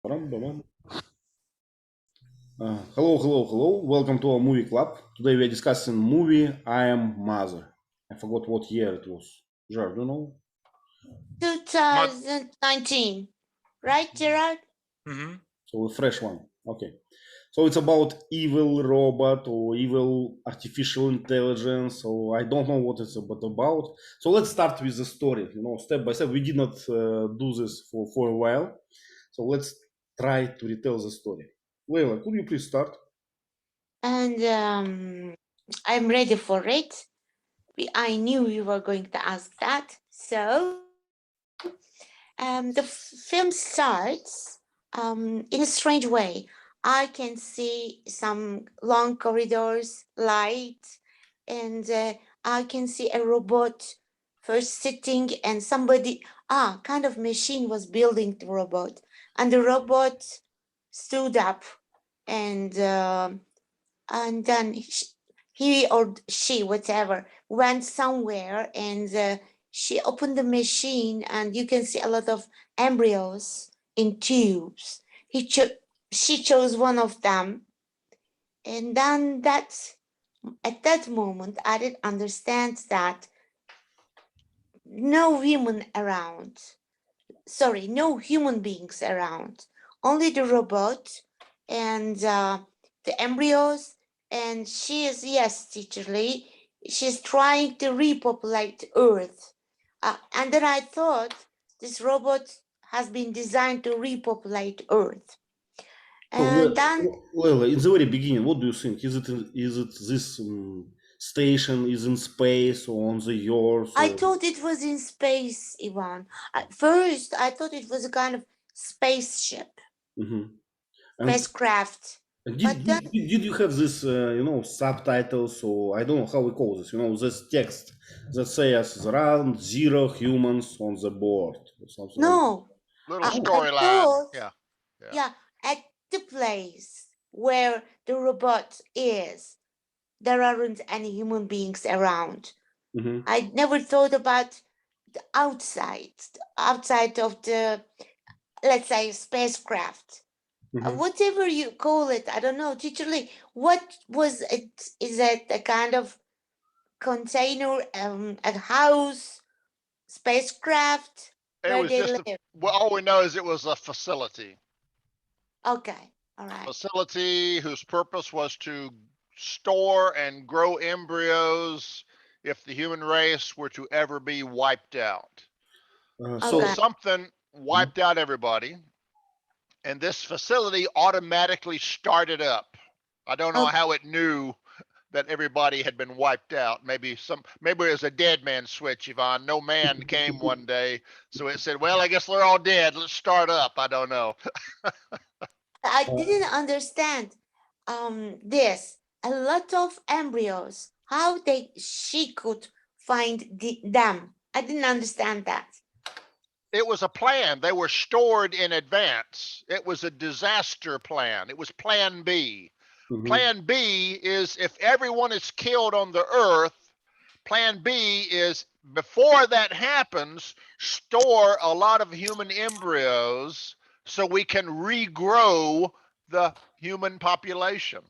Hello. Welcome to our movie club. Today we are discussing movie I Am Mother. I forgot what year it was. Gerard, do you know? 2019, right, Gerard? Mm-hmm. So a fresh one. Okay. So it's about evil robot or evil artificial intelligence. So I don't know what it's about. So let's start with the story. Step by step. We did not do this for a while. So let's try to retell the story. Leila, could you please start? And I'm ready for it. I knew you were going to ask that. So the film starts in a strange way. I can see some long corridors, light, and I can see a robot first sitting and somebody, kind of machine was building the robot. And the robot stood up and then he or she, whatever, went somewhere and she opened the machine and you can see a lot of embryos in tubes. She chose one of them, and then at that moment I didn't understand that no human beings around, only the robot and the embryos. And she is, yes, Teacher Lee, she's trying to repopulate Earth. And then I thought this robot has been designed to repopulate Earth. And then, Leila, in the very beginning, what do you think? Is it this station is in space or on the Earth? I thought it was in space, Ivan. At first, I thought it was a kind of spaceship, spacecraft. Did you have this, subtitles, or I don't know how we call this, this text that says there are 0 humans on the board or something? No. Little storyline. Yeah, at the place where the robot is, there aren't any human beings around. I never thought about the outside of the, let's say, spacecraft. Whatever you call it, I don't know. Teacher Lee, what was it? Is it a kind of container, a house, spacecraft? It was just all we know is it was a facility. Okay, all right. Facility whose purpose was to store and grow embryos if the human race were to ever be wiped out. So something wiped out everybody, and this facility automatically started up. I don't know how it knew that everybody had been wiped out. Maybe it was a dead man switch, Yvonne. No man came one day, so it said, well, I guess they're all dead. Let's start up. I don't know. I didn't understand this. A lot of embryos, how she could find them. I didn't understand that. It was a plan. They were stored in advance. It was a disaster plan. It was plan B. Plan B is if everyone is killed on the earth, plan B is before that happens, store a lot of human embryos so we can regrow the human population.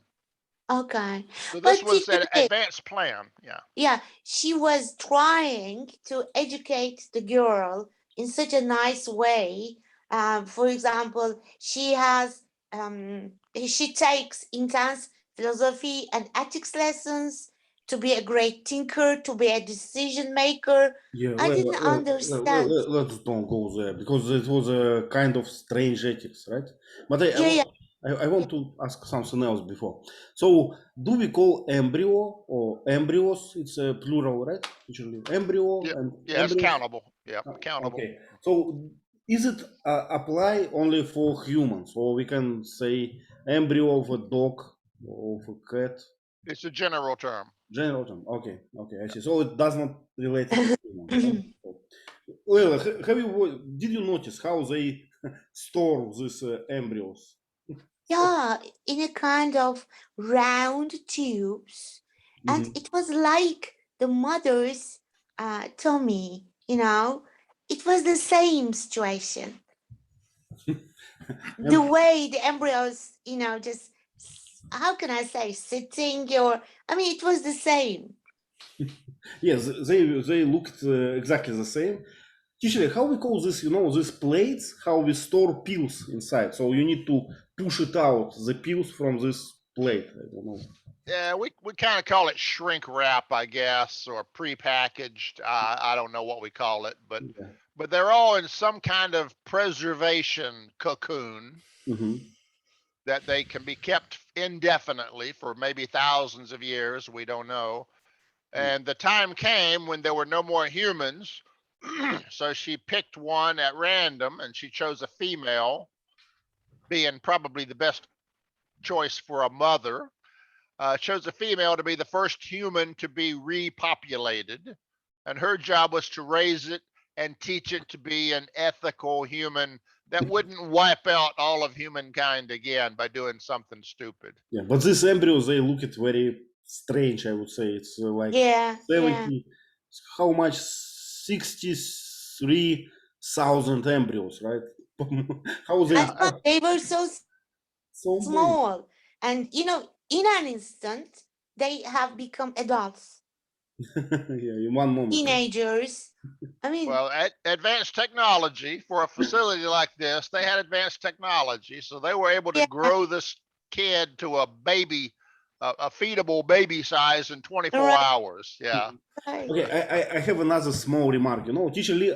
Okay. So this was an advanced plan. Yeah, she was trying to educate the girl in such a nice way. For example, she takes intense philosophy and ethics lessons to be a great thinker, to be a decision maker. I didn't understand. Let's don't go there because it was a kind of strange ethics, right? But I want to ask something else before. So, do we call embryo or embryos? It's a plural, right? Usually embryo and it's countable. Yeah, countable. Okay. So, is it apply only for humans, or we can say embryo of a dog or of a cat? It's a general term. General term. Okay. I see. So it does not relate to humans. Leila, did you notice how they store these embryos? Yeah, in a kind of round tubes. And it was like the mother's tummy, it was the same situation. the way the embryos, just, how can I say, sitting, it was the same. Yes, they looked exactly the same. Teacher, how we call this, these plates, how we store pills inside. So you need to push it out, the pills from this plate. I don't know. Yeah, we kind of call it shrink wrap, I guess, or prepackaged. I don't know what we call it, but Yeah. but they're all in some kind of preservation cocoon that they can be kept indefinitely for maybe thousands of years. We don't know. And the time came when there were no more humans. So she picked one at random and she chose a female, being probably the best choice for a mother. Chose a female to be the first human to be repopulated. And her job was to raise it and teach it to be an ethical human that wouldn't wipe out all of humankind again by doing something stupid. Yeah, but these embryos, they look very strange, I would say. It's like 70, how much? 63,000 embryos, right? How they... They were so small. Big. And, in an instant, they have become adults. Yeah, in one moment. Teenagers. Well, advanced technology for a facility like this, they had advanced technology, so they were able to grow this kid to a baby, a feedable baby size in 24 hours. Yeah. Okay, I have another small remark. Teacher Lee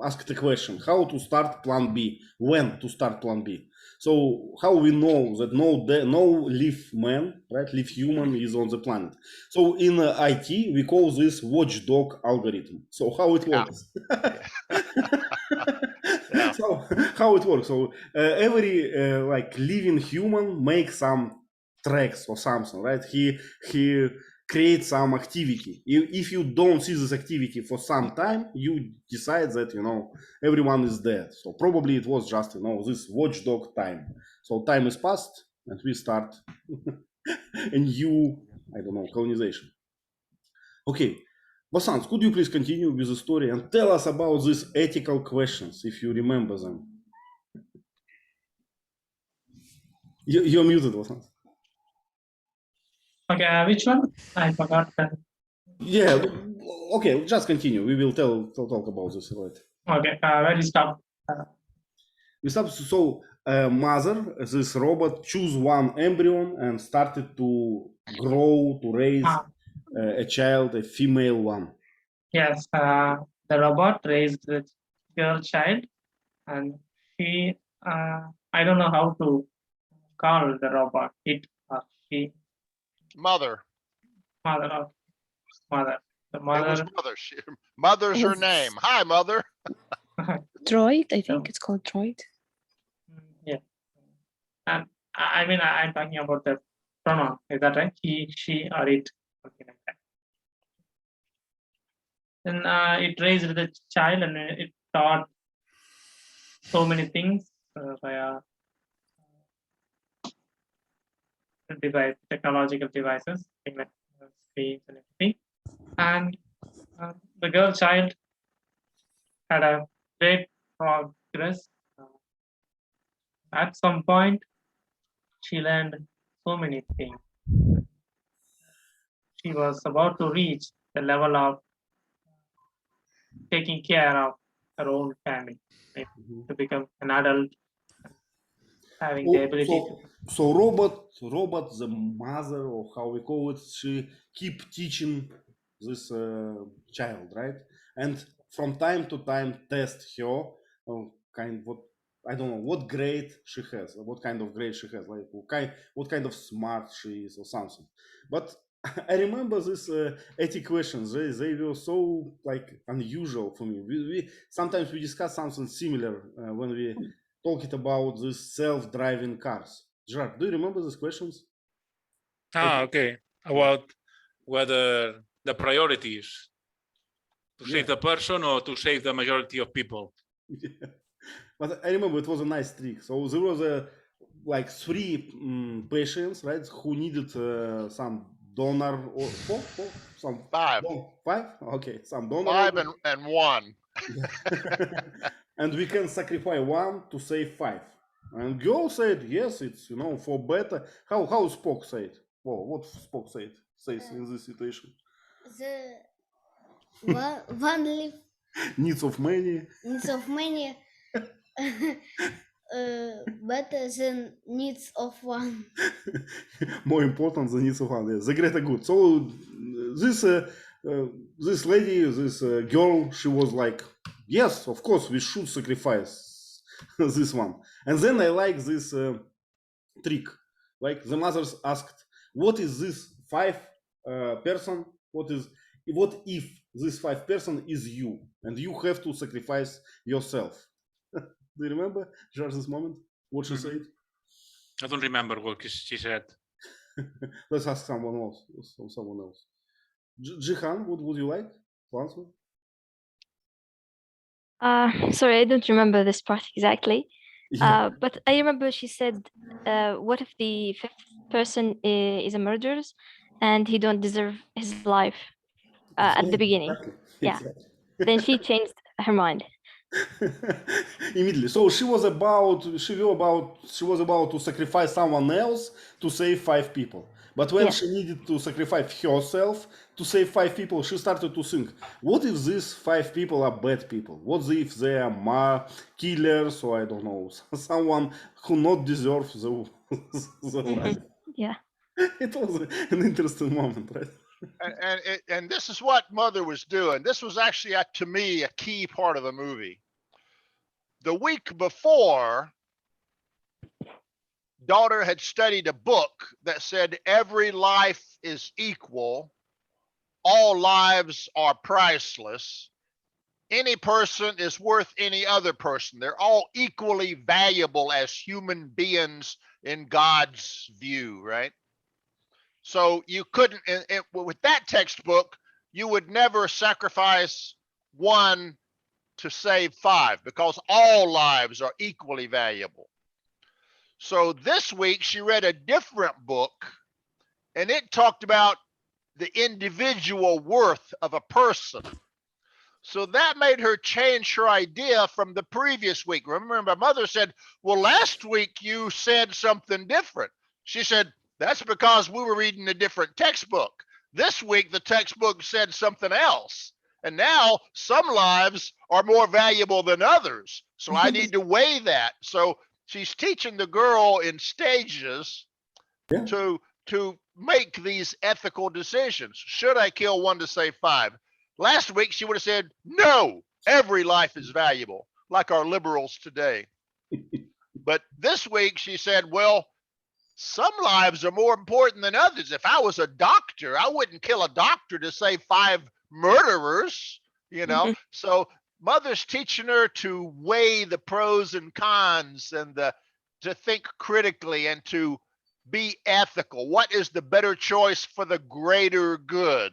asked a question: how to start Plan B? When to start Plan B? So how we know that no live man, right, live human is on the planet? So in IT we call this watchdog algorithm. So how it works? Yeah. So how it works? So every living human makes some tracks or something, right? He create some activity. If you don't see this activity for some time, you decide that everyone is dead. So probably it was just this watchdog time. So time is passed, and we start a new, I don't know, colonization. Okay, Vasant, could you please continue with the story and tell us about these ethical questions, if you remember them? You're muted, Vasant. Okay, which one? I forgot that. Yeah, okay, just continue. We will talk about this later. Okay, where is stop? We stop. So, mother, this robot, choose one embryo and started to grow, to raise a child, a female one. Yes, the robot raised the girl child, and she, I don't know how to call the robot, it or she. Mother. Mother. The mother. It was mother. Mother's her name. Hi, mother. Droid, I think it's called droid. Yeah. And I'm talking about the pronoun. Is that right? He, she, or it, something like that. Then it raised the child and it taught so many things via technological devices, things like screens and everything. And the girl child had a great progress. At some point, she learned so many things. She was about to reach the level of taking care of her own family, to become an adult, having the ability So robot, the mother, or how we call it, she keep teaching this child, right? And from time to time test her, I don't know what grade she has, what kind of grade she has, like what kind of smart she is or something. But I remember this ethic questions. They were so unusual for me. We sometimes we discuss something similar when we talking about these self-driving cars. Gerard, do you remember these questions? Okay. About whether the priority is to save the person or to save the majority of people. Yeah. But I remember it was a nice trick. So there was three patients, right, who needed some donor or five. Five? Okay, some donor. 5 and 1. and we can sacrifice one to save 5. And girl said, yes, it's, for better. How Spock said? Well, what Spock says in this situation? The one live Needs of many. needs of many better than needs of one. More important than needs of one. Yes, the greater good. So this lady, this girl, she was like, yes, of course, we should sacrifice this one. And then I like this trick. Like the mothers asked, what is this 5 person? What if this 5 person is you, and you have to sacrifice yourself? Do you remember, George, this moment? What she said? I don't remember what she said. Let's ask someone else. Jehan, what would you like to answer? Sorry, I don't remember this part exactly. Yeah. But I remember she said, what if the 5th person is a murderer and he don't deserve his life at the beginning? Exactly. Yeah. Exactly. Then she changed her mind. Immediately. So she was about to sacrifice someone else to save 5 people. But when Yeah. she needed to sacrifice herself to save 5 people, she started to think, what if these 5 people are bad people? What if they are killers, or I don't know, someone who not deserves the life? Yeah. It was an interesting moment, right? And this is what Mother was doing. This was actually, to me, a key part of the movie. The week before, daughter had studied a book that said every life is equal, all lives are priceless, any person is worth any other person. They're all equally valuable as human beings in God's view, right? So you couldn't, with that textbook, you would never sacrifice one to save 5 because all lives are equally valuable. So this week she read a different book, and it talked about the individual worth of a person. So that made her change her idea from the previous week. Remember, Mother said, well, last week you said something different. She said, that's because we were reading a different textbook. This week, the textbook said something else. And now some lives are more valuable than others. So I need to weigh that. So she's teaching the girl in stages to make these ethical decisions. Should I kill one to save 5? Last week, she would have said, no, every life is valuable, like our liberals today. But this week, she said, well, some lives are more important than others. If I was a doctor, I wouldn't kill a doctor to save 5 murderers, So Mother's teaching her to weigh the pros and cons and to think critically and to be ethical. What is the better choice for the greater good?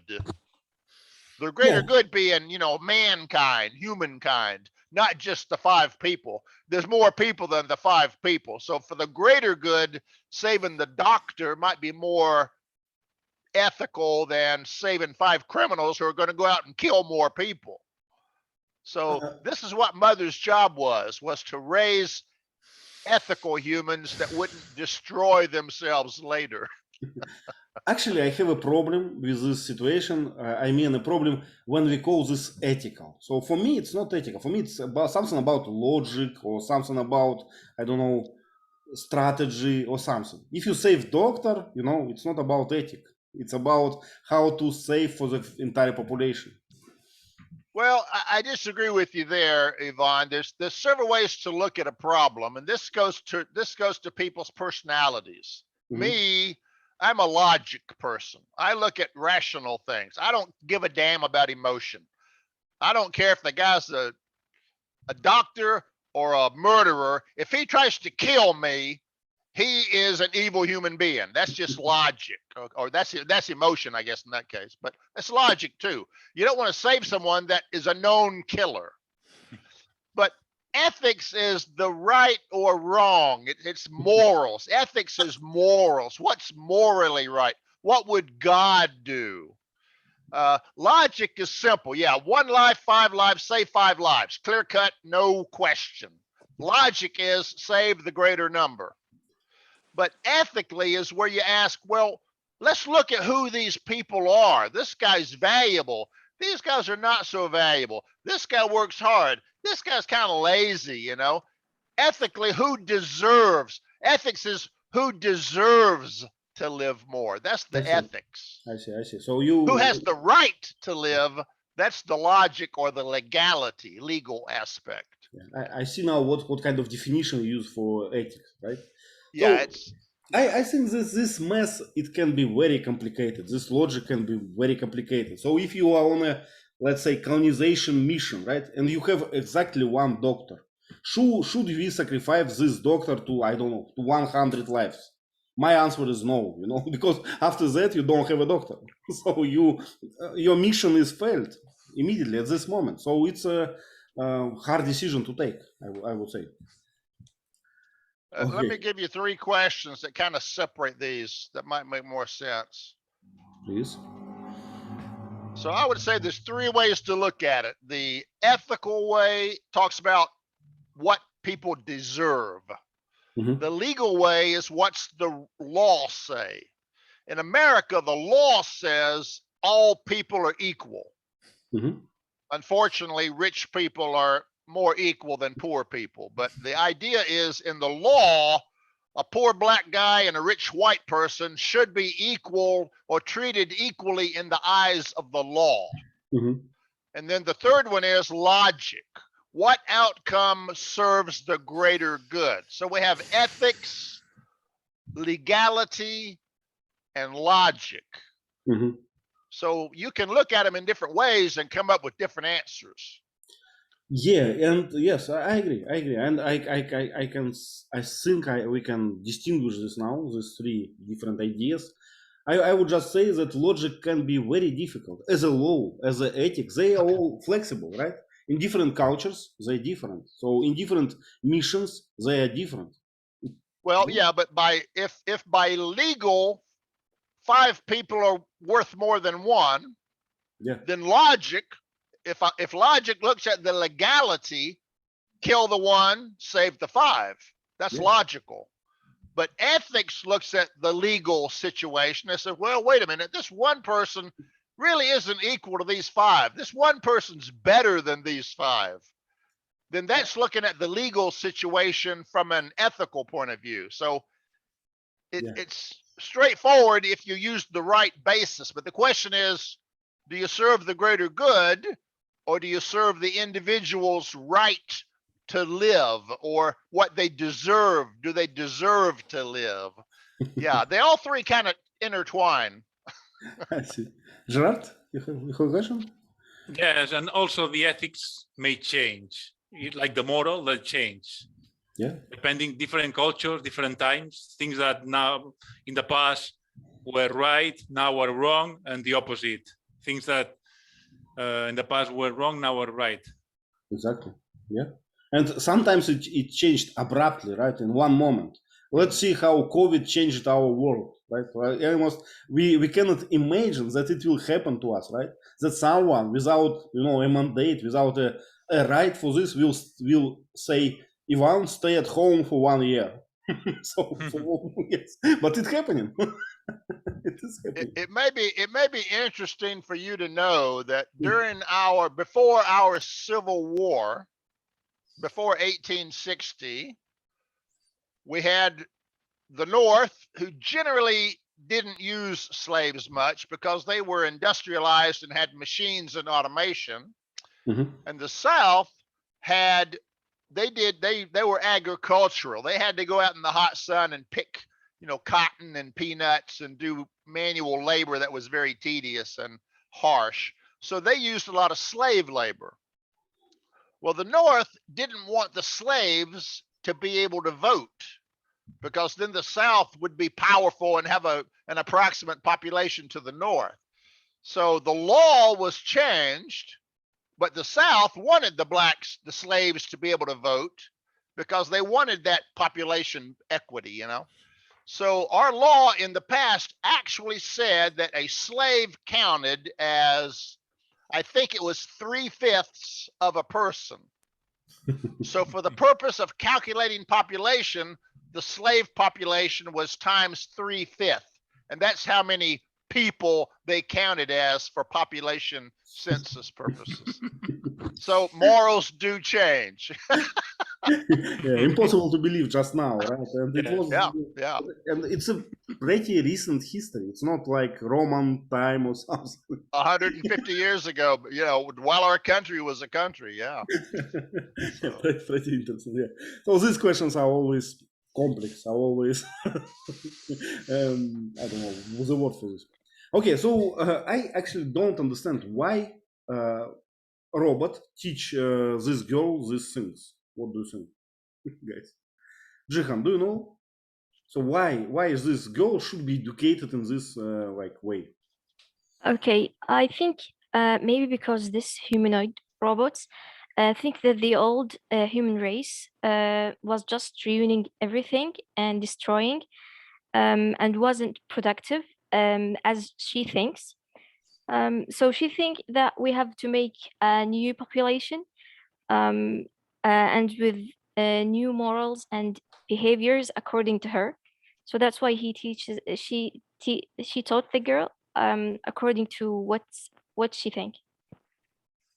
The greater good being, mankind, humankind, not just the 5 people. There's more people than the 5 people. So for the greater good, saving the doctor might be more ethical than saving 5 criminals who are going to go out and kill more people. So this is what Mother's job was to raise ethical humans that wouldn't destroy themselves later. Actually, I have a problem with this situation. I mean, a problem when we call this ethical. So for me, it's not ethical. For me, it's about something about logic or something about, I don't know, strategy or something. If you save doctor, it's not about ethics. It's about how to save for the entire population. Well, I disagree with you there, Yvonne. There's several ways to look at a problem, and this goes to people's personalities. Mm-hmm. Me, I'm a logic person. I look at rational things. I don't give a damn about emotion. I don't care if the guy's a doctor or a murderer. If he tries to kill me, he is an evil human being. That's just logic, or that's emotion, I guess, in that case. But that's logic too. You don't want to save someone that is a known killer. But ethics is the right or wrong. It's morals. Ethics is morals. What's morally right? What would God do? Logic is simple. Yeah, 1 life, 5 lives, save 5 lives. Clear cut, no question. Logic is save the greater number. But ethically is where you ask, well, let's look at who these people are. This guy's valuable. These guys are not so valuable. This guy works hard. This guy's kind of lazy, you know. Ethically, who deserves? Ethics is who deserves to live more. That's the ethics. I see. So you who has the right to live? That's the logic or the legality, legal aspect. I see now what kind of definition you use for ethics, right? Yeah, so, it's. I think this mess, it can be very complicated. This logic can be very complicated. So if you are on a, let's say, colonization mission, right, and you have exactly one doctor, should we sacrifice this doctor to, I don't know, to 100 lives? My answer is no, you know, because after that you don't have a doctor. So your mission is failed immediately at this moment. So it's a hard decision to take, I would say. Let me give you 3 questions that kind of separate these that might make more sense. Please. So I would say there's 3 ways to look at it. The ethical way talks about what people deserve. Mm-hmm. The legal way is what's the law say. In America, the law says all people are equal. Mm-hmm. Unfortunately, rich people are more equal than poor people. But the idea is in the law, a poor black guy and a rich white person should be equal or treated equally in the eyes of the law. Mm-hmm. And then the third one is logic. What outcome serves the greater good? So we have ethics, legality, and logic. Mm-hmm. So you can look at them in different ways and come up with different answers. Yeah, and yes, I agree, and I think we can distinguish this now, these 3 different ideas. I would just say that logic can be very difficult. As a law, as an ethics, they are all flexible, right? In different cultures, they're different. So in different missions, they are different. Well, yeah, but if by legal 5 people are worth more than 1, yeah, then logic, if logic looks at the legality, kill the 1, save the 5. That's logical. But ethics looks at the legal situation and says, well, wait a minute, this 1 person really isn't equal to these 5. This 1 person's better than these 5. Then that's looking at the legal situation from an ethical point of view. So it's straightforward if you use the right basis. But the question is, do you serve the greater good, or do you serve the individual's right to live, or what they deserve? Do they deserve to live? Yeah, they all 3 kind of intertwine. I see. Gerard, you have a question? Yes, and also the ethics may change, like the moral that change. Yeah. Depending different cultures, different times, things that now in the past were right, now are wrong, and the opposite. Things that in the past were wrong, now are right. Exactly. Yeah. And sometimes it changed abruptly, right? In one moment. Let's see how COVID changed our world, right? Almost we cannot imagine that it will happen to us, right? That someone without a mandate, without a right for this, will say, Ivan, stay at home for 1 year. So yes, but it's happening. It is happening. It may be interesting for you to know that before our Civil War, before 1860, we had the North, who generally didn't use slaves much because they were industrialized and had machines and automation. Mm-hmm. And the South they were agricultural. They had to go out in the hot sun and pick, cotton and peanuts and do manual labor that was very tedious and harsh. So they used a lot of slave labor. Well, the North didn't want the slaves to be able to vote, because then the South would be powerful and have an approximate population to the North. So the law was changed, but the South wanted the slaves to be able to vote, because they wanted that population equity, So our law in the past actually said that a slave counted as, I think it was 3/5 of a person. So for the purpose of calculating population, the slave population was times 3/5. And that's how many people they counted as for population census purposes. So morals do change. Yeah, impossible to believe just now, right? And it was, Yeah. and it's a pretty recent history. It's not like Roman time or something. 150 years ago, you know, while our country was a country. Yeah. Yeah, pretty interesting. Yeah. So these questions are always complex. Are always, I don't know what's the word for this. Okay, so I actually don't understand why robot teach this girl these things. What do you think, guys? Jehan, do you know? So why is this girl should be educated in this like way? Okay, I think maybe because this humanoid robots think that the old human race was just ruining everything and destroying and wasn't productive as she thinks. So she think that we have to make a new population um, and with new morals and behaviors according to her. So that's why he teaches. She taught the girl according to what she think.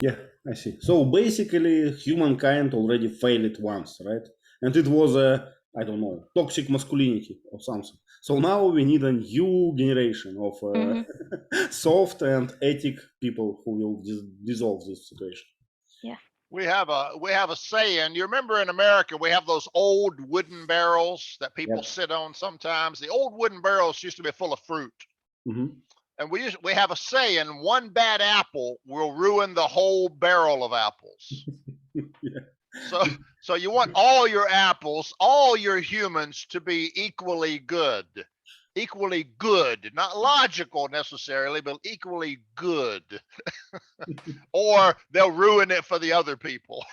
Yeah, I see. So basically, humankind already failed once, right? And it was a, I don't know, toxic masculinity or something. So now we need a new generation of soft and ethic people who will dissolve this situation. Yeah. We have a saying. You remember in America, we have those old wooden barrels that people sit on sometimes. The old wooden barrels used to be full of fruit. And we have a saying, one bad apple will ruin the whole barrel of apples. So you want all your apples, all your humans to be equally good, not logical necessarily, but equally good. Or they'll ruin it for the other people.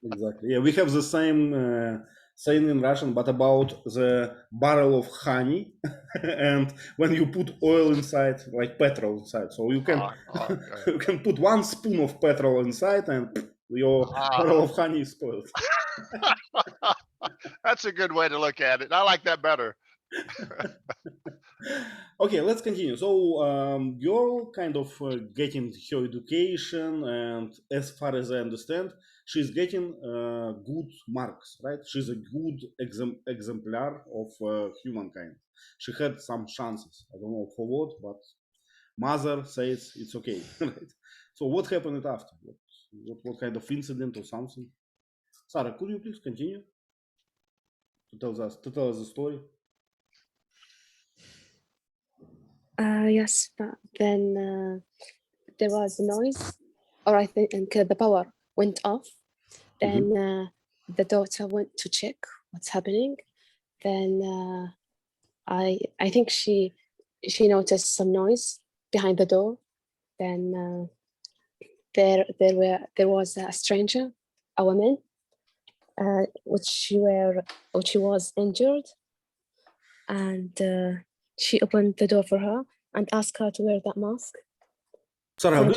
Exactly. Yeah, we have the same saying in Russian, but about the barrel of honey, and when you put oil inside, like petrol inside, so you can you can put 1 spoon of petrol inside, and your barrel of honey is spoiled. That's a good way to look at it. I like that better. Okay, let's continue. So, girl kind of getting her education, and as far as I understand, she's getting good marks, right? She's a good exemplar of humankind. She had some chances. I don't know for what, but mother says it's okay. Right? So, what happened after? What kind of incident or something? Sarah, could you please continue to tell us the story? Yes, but then there was a noise, or I think the power went off. Then the daughter went to check what's happening. Then I think she noticed some noise behind the door. Then there was a stranger, a woman, which was injured, and she opened the door for her and asked her to wear that mask. Sarah,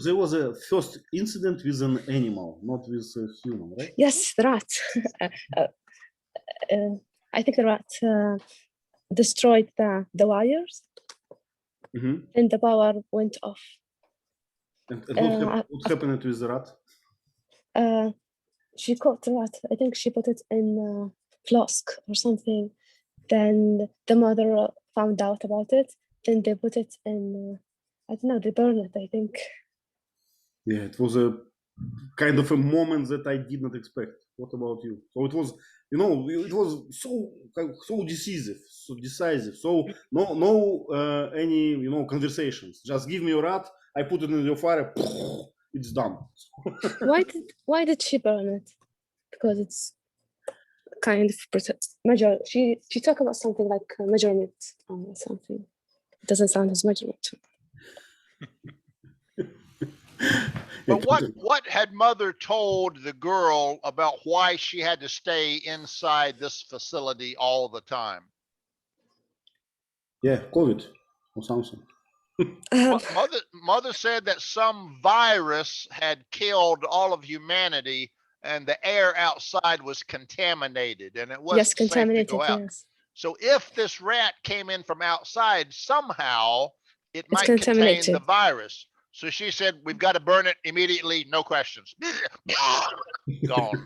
there was a first incident with an animal, not with a human, right? Yes, the rat. I think the rat destroyed the wires, and the power went off. And what happened with the rat? She caught the rat. I think she put it in a flask or something. Then the mother found out about it. Then they put it in, I don't know, they burned it, I think. Yeah, it was a kind of a moment that I did not expect. What about you? So it was, it was so decisive. So no any, conversations. Just give me a rat. I put it in your fire. It's done. Why did she burn it? Because it's kind of measure. She talked about something like measurement or something. It doesn't sound as measurement. But what had mother told the girl about why she had to stay inside this facility all the time? Yeah, COVID or something. Mother said that some virus had killed all of humanity and the air outside was contaminated and it wasn't Yes, safe to contaminated, go out. yes. So if this rat came in from outside, somehow it It's might contain contaminated. the virus. So she said, we've got to burn it immediately, no questions. Gone.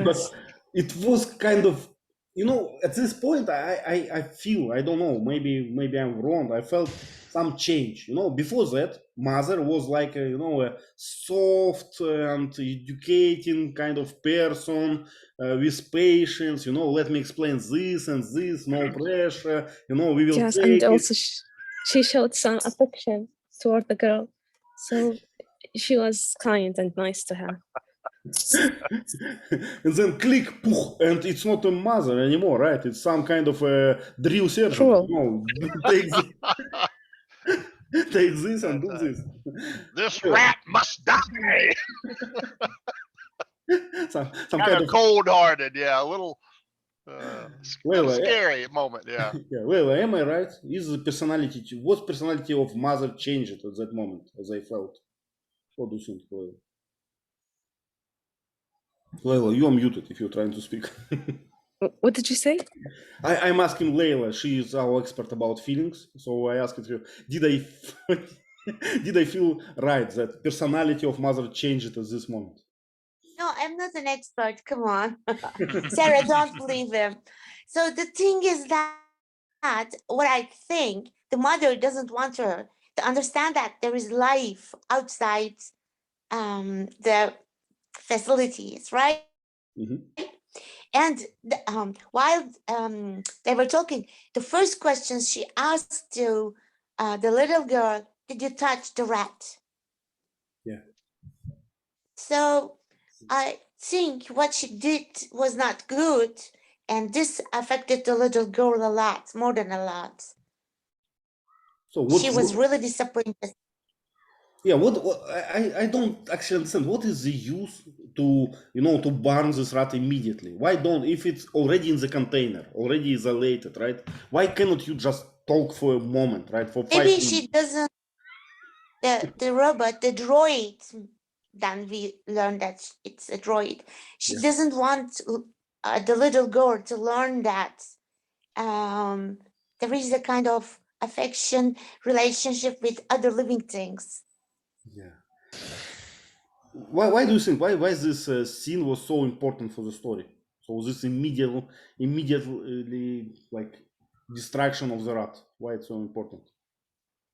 But Yes. it was kind of, you know, at this point, I feel, I don't know, maybe I'm wrong. I felt some change. You know, before that, mother was like, you know, a soft and educating kind of person with patience. You know, let me explain this and this, no pressure. You know, we will Yes, take and it. also she showed some affection toward the girl. So she was kind and nice to her. And then click, poof, and it's not a mother anymore, right? It's some kind of a drill sergeant. Cruel. No, take this and do this. This rat must die. Some Kind kind of of cold-hearted, yeah, a little Leila, scary moment, yeah. yeah, Leila, am I right? Is the personality, what personality of mother changed at that moment, as I felt? What do you think, Leila? Leila, you are muted if you're trying to speak. What did you say? I'm asking Leila. She is our expert about feelings. So I asked her, did I feel right that personality of mother changed at this moment? No, I'm not an expert. Come on. Sarah, don't believe him. So the thing is that what I think, the mother doesn't want her to understand that there is life outside the facilities, right? And while they were talking, the first question she asked to the little girl, did you touch the rat? Yeah. So I think what she did was not good, and this affected the little girl a lot, more than a lot. So She was really disappointed. Yeah, what I don't actually understand. What is the use to, you know, to burn this rat immediately? Why don't, if it's already in the container, already isolated, right? Why cannot you just talk for a moment, right? For 5 Maybe minutes? she doesn't, the robot, the droid, then we learned that it's a droid. She doesn't want the little girl to learn that there is a kind of affection relationship with other living things. Yeah. Why do you think, why this scene was so important for the story? So this immediately like distraction of the rat, why it's so important?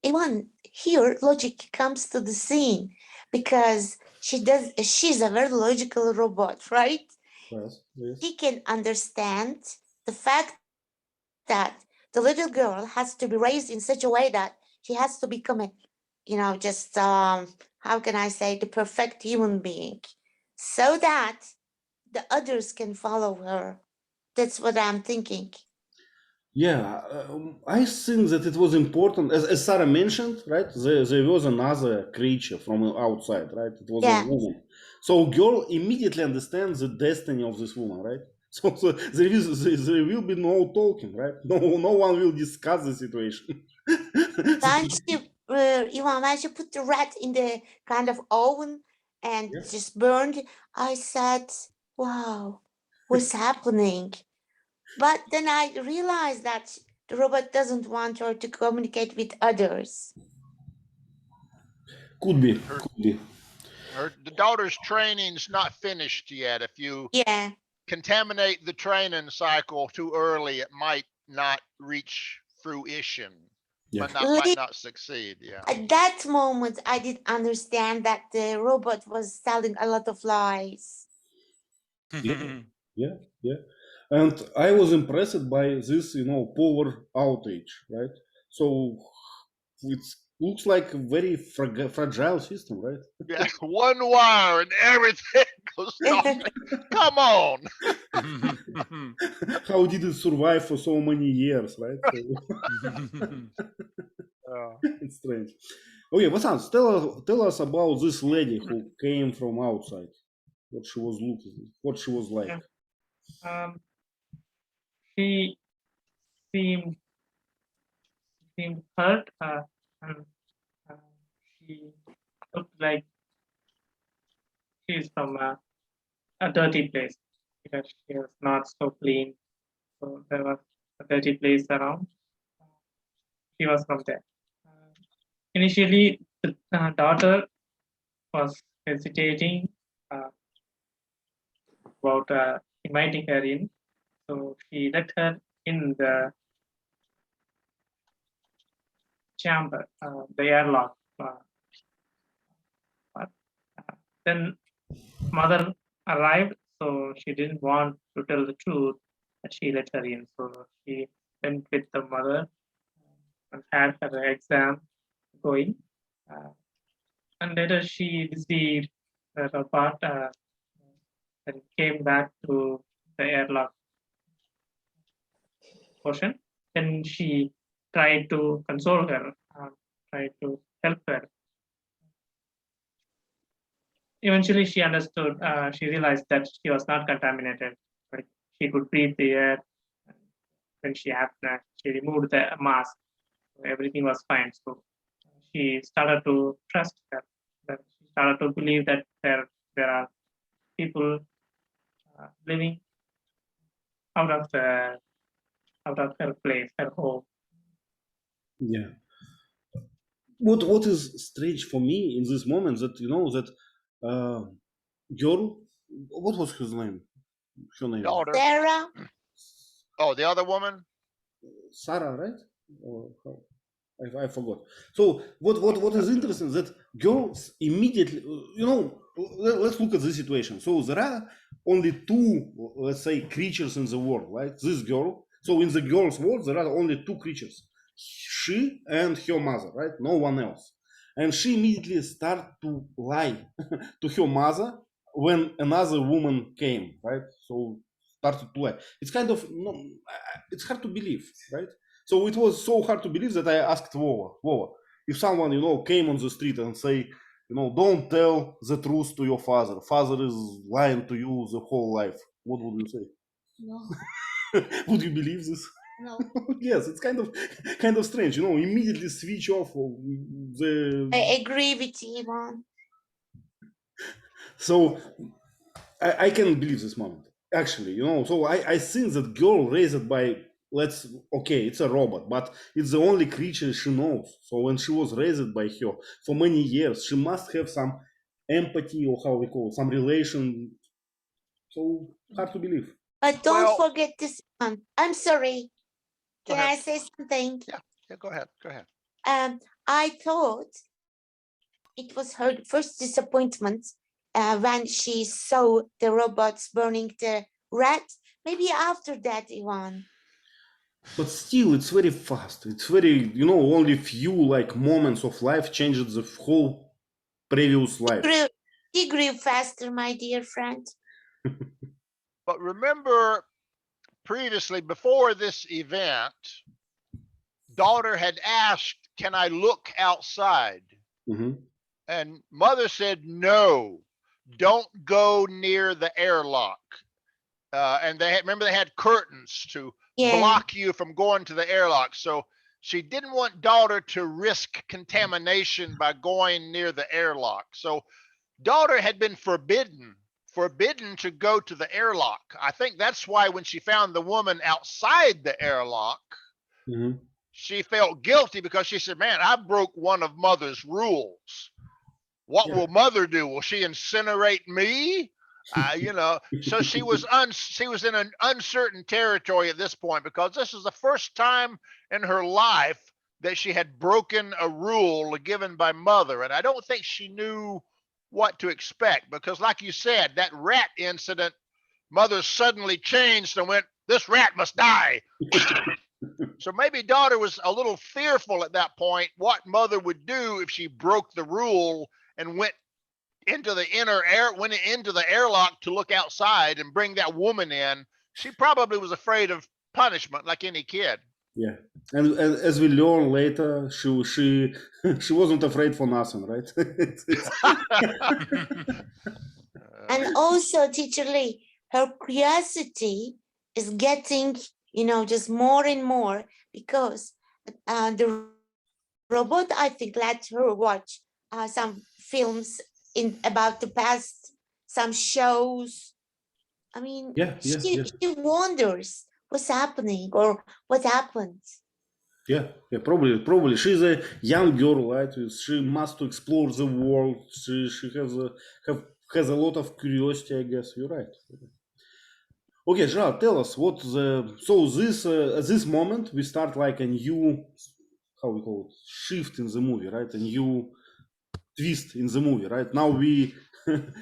Even here, logic comes to the scene because she's a very logical robot, right? Yes, yes. She can understand the fact that the little girl has to be raised in such a way that she has to become a, you know, just how can I say, the perfect human being, so that the others can follow her. That's what I'm thinking. Yeah, I think that it was important, as Sarah mentioned, right? There was another creature from outside, right? It was a woman. So girl immediately understands the destiny of this woman, right? So there will be no talking, right? No one will discuss the situation. When she put the rat in the kind of oven and just burned, I said, wow, what's happening? But then I realized that the robot doesn't want her to communicate with others. Could be. The daughter's training's not finished yet. If you contaminate the training cycle too early, it might not reach fruition. Might not succeed. Yeah. At that moment, I did understand that the robot was telling a lot of lies. Yeah. And I was impressed by this, you know, power outage, right? So it looks like a very fragile system, right? Yeah, one wire and everything goes down. Come on. How did it survive for so many years, right? It's strange. Okay, Vasant, tell us about this lady who came from outside. What she was looking, what she was like. She seemed seemed hurt, and she looked like she's from a dirty place because she was not so clean. So there was a dirty place around. She was from there. Initially, the daughter was hesitating about inviting her in. So she let her in the chamber, the airlock. Then mother arrived, so she didn't want to tell the truth, but she let her in. So she went with the mother and had her exam going. And later she received the report and came back to the airlock portion. Then she tried to console her, tried to help her. Eventually, she understood. She realized that she was not contaminated. Like she could breathe the air. When she apnea, she removed the mask. So everything was fine. So she started to trust her. That she started to believe that there are people living out of her place, her home. Yeah. What is strange for me in this moment that that girl, what was his name? Her name? Daughter. Sarah. Oh, the other woman? Sarah, right? Or how? I forgot. So what is interesting that girls immediately, let's look at the situation. So there are only two, let's say, creatures in the world, right? This girl. So in the girl's world, there are only two creatures, she and her mother, right? No one else. And she immediately started to lie to her mother when another woman came, right? So started to lie. It's kind of, it's hard to believe, right? So it was so hard to believe that I asked Vova, if someone, came on the street and say, don't tell the truth to your father. Father is lying to you the whole life. What would you say? No. Would you believe this? No. Yes, it's kind of strange, immediately switch off the. I agree with you, Ivan. So I can believe this moment. Actually, so I think that girl raised by, it's a robot, but it's the only creature she knows. So when she was raised by her for many years, she must have some empathy, or how we call it, some relation. So hard to believe. But don't forget this one. I'm sorry. Can I say something? Yeah, go ahead. I thought it was her first disappointment when she saw the robots burning the rat. Maybe after that, Ivan. But still, it's very fast. It's very, only few moments of life changed the whole previous life. He grew faster, my dear friend. But remember, previously, before this event, daughter had asked, "Can I look outside?" Mm-hmm. And mother said, "No, don't go near the airlock." And they had curtains to block you from going to the airlock. So she didn't want daughter to risk contamination by going near the airlock. So daughter had been forbidden to go to the airlock. I think that's why when she found the woman outside the airlock, mm-hmm. she felt guilty because she said, "Man, I broke one of mother's rules. What will mother do? Will she incinerate me?" So she was in an uncertain territory at this point, because this is the first time in her life that she had broken a rule given by mother. And I don't think she knew what to expect, because like you said, that rat incident, mother suddenly changed and went, "This rat must die." So maybe daughter was a little fearful at that point what mother would do if she broke the rule and went into the airlock to look outside and bring that woman in. She probably was afraid of punishment like any kid. Yeah, and as we learn later, she wasn't afraid for nothing, right? And also, Teacher Lee, her curiosity is getting, just more and more, because the robot, I think, let her watch some films about the past, some shows. I mean, she wonders what's happening or what happened. Yeah, probably. She's a young girl, right? She must explore the world. She has a lot of curiosity, I guess. You're right. Okay, Jehan, tell us what this at this moment we start like a new, how we call it, shift in the movie, right? A new twist in the movie, right? Now we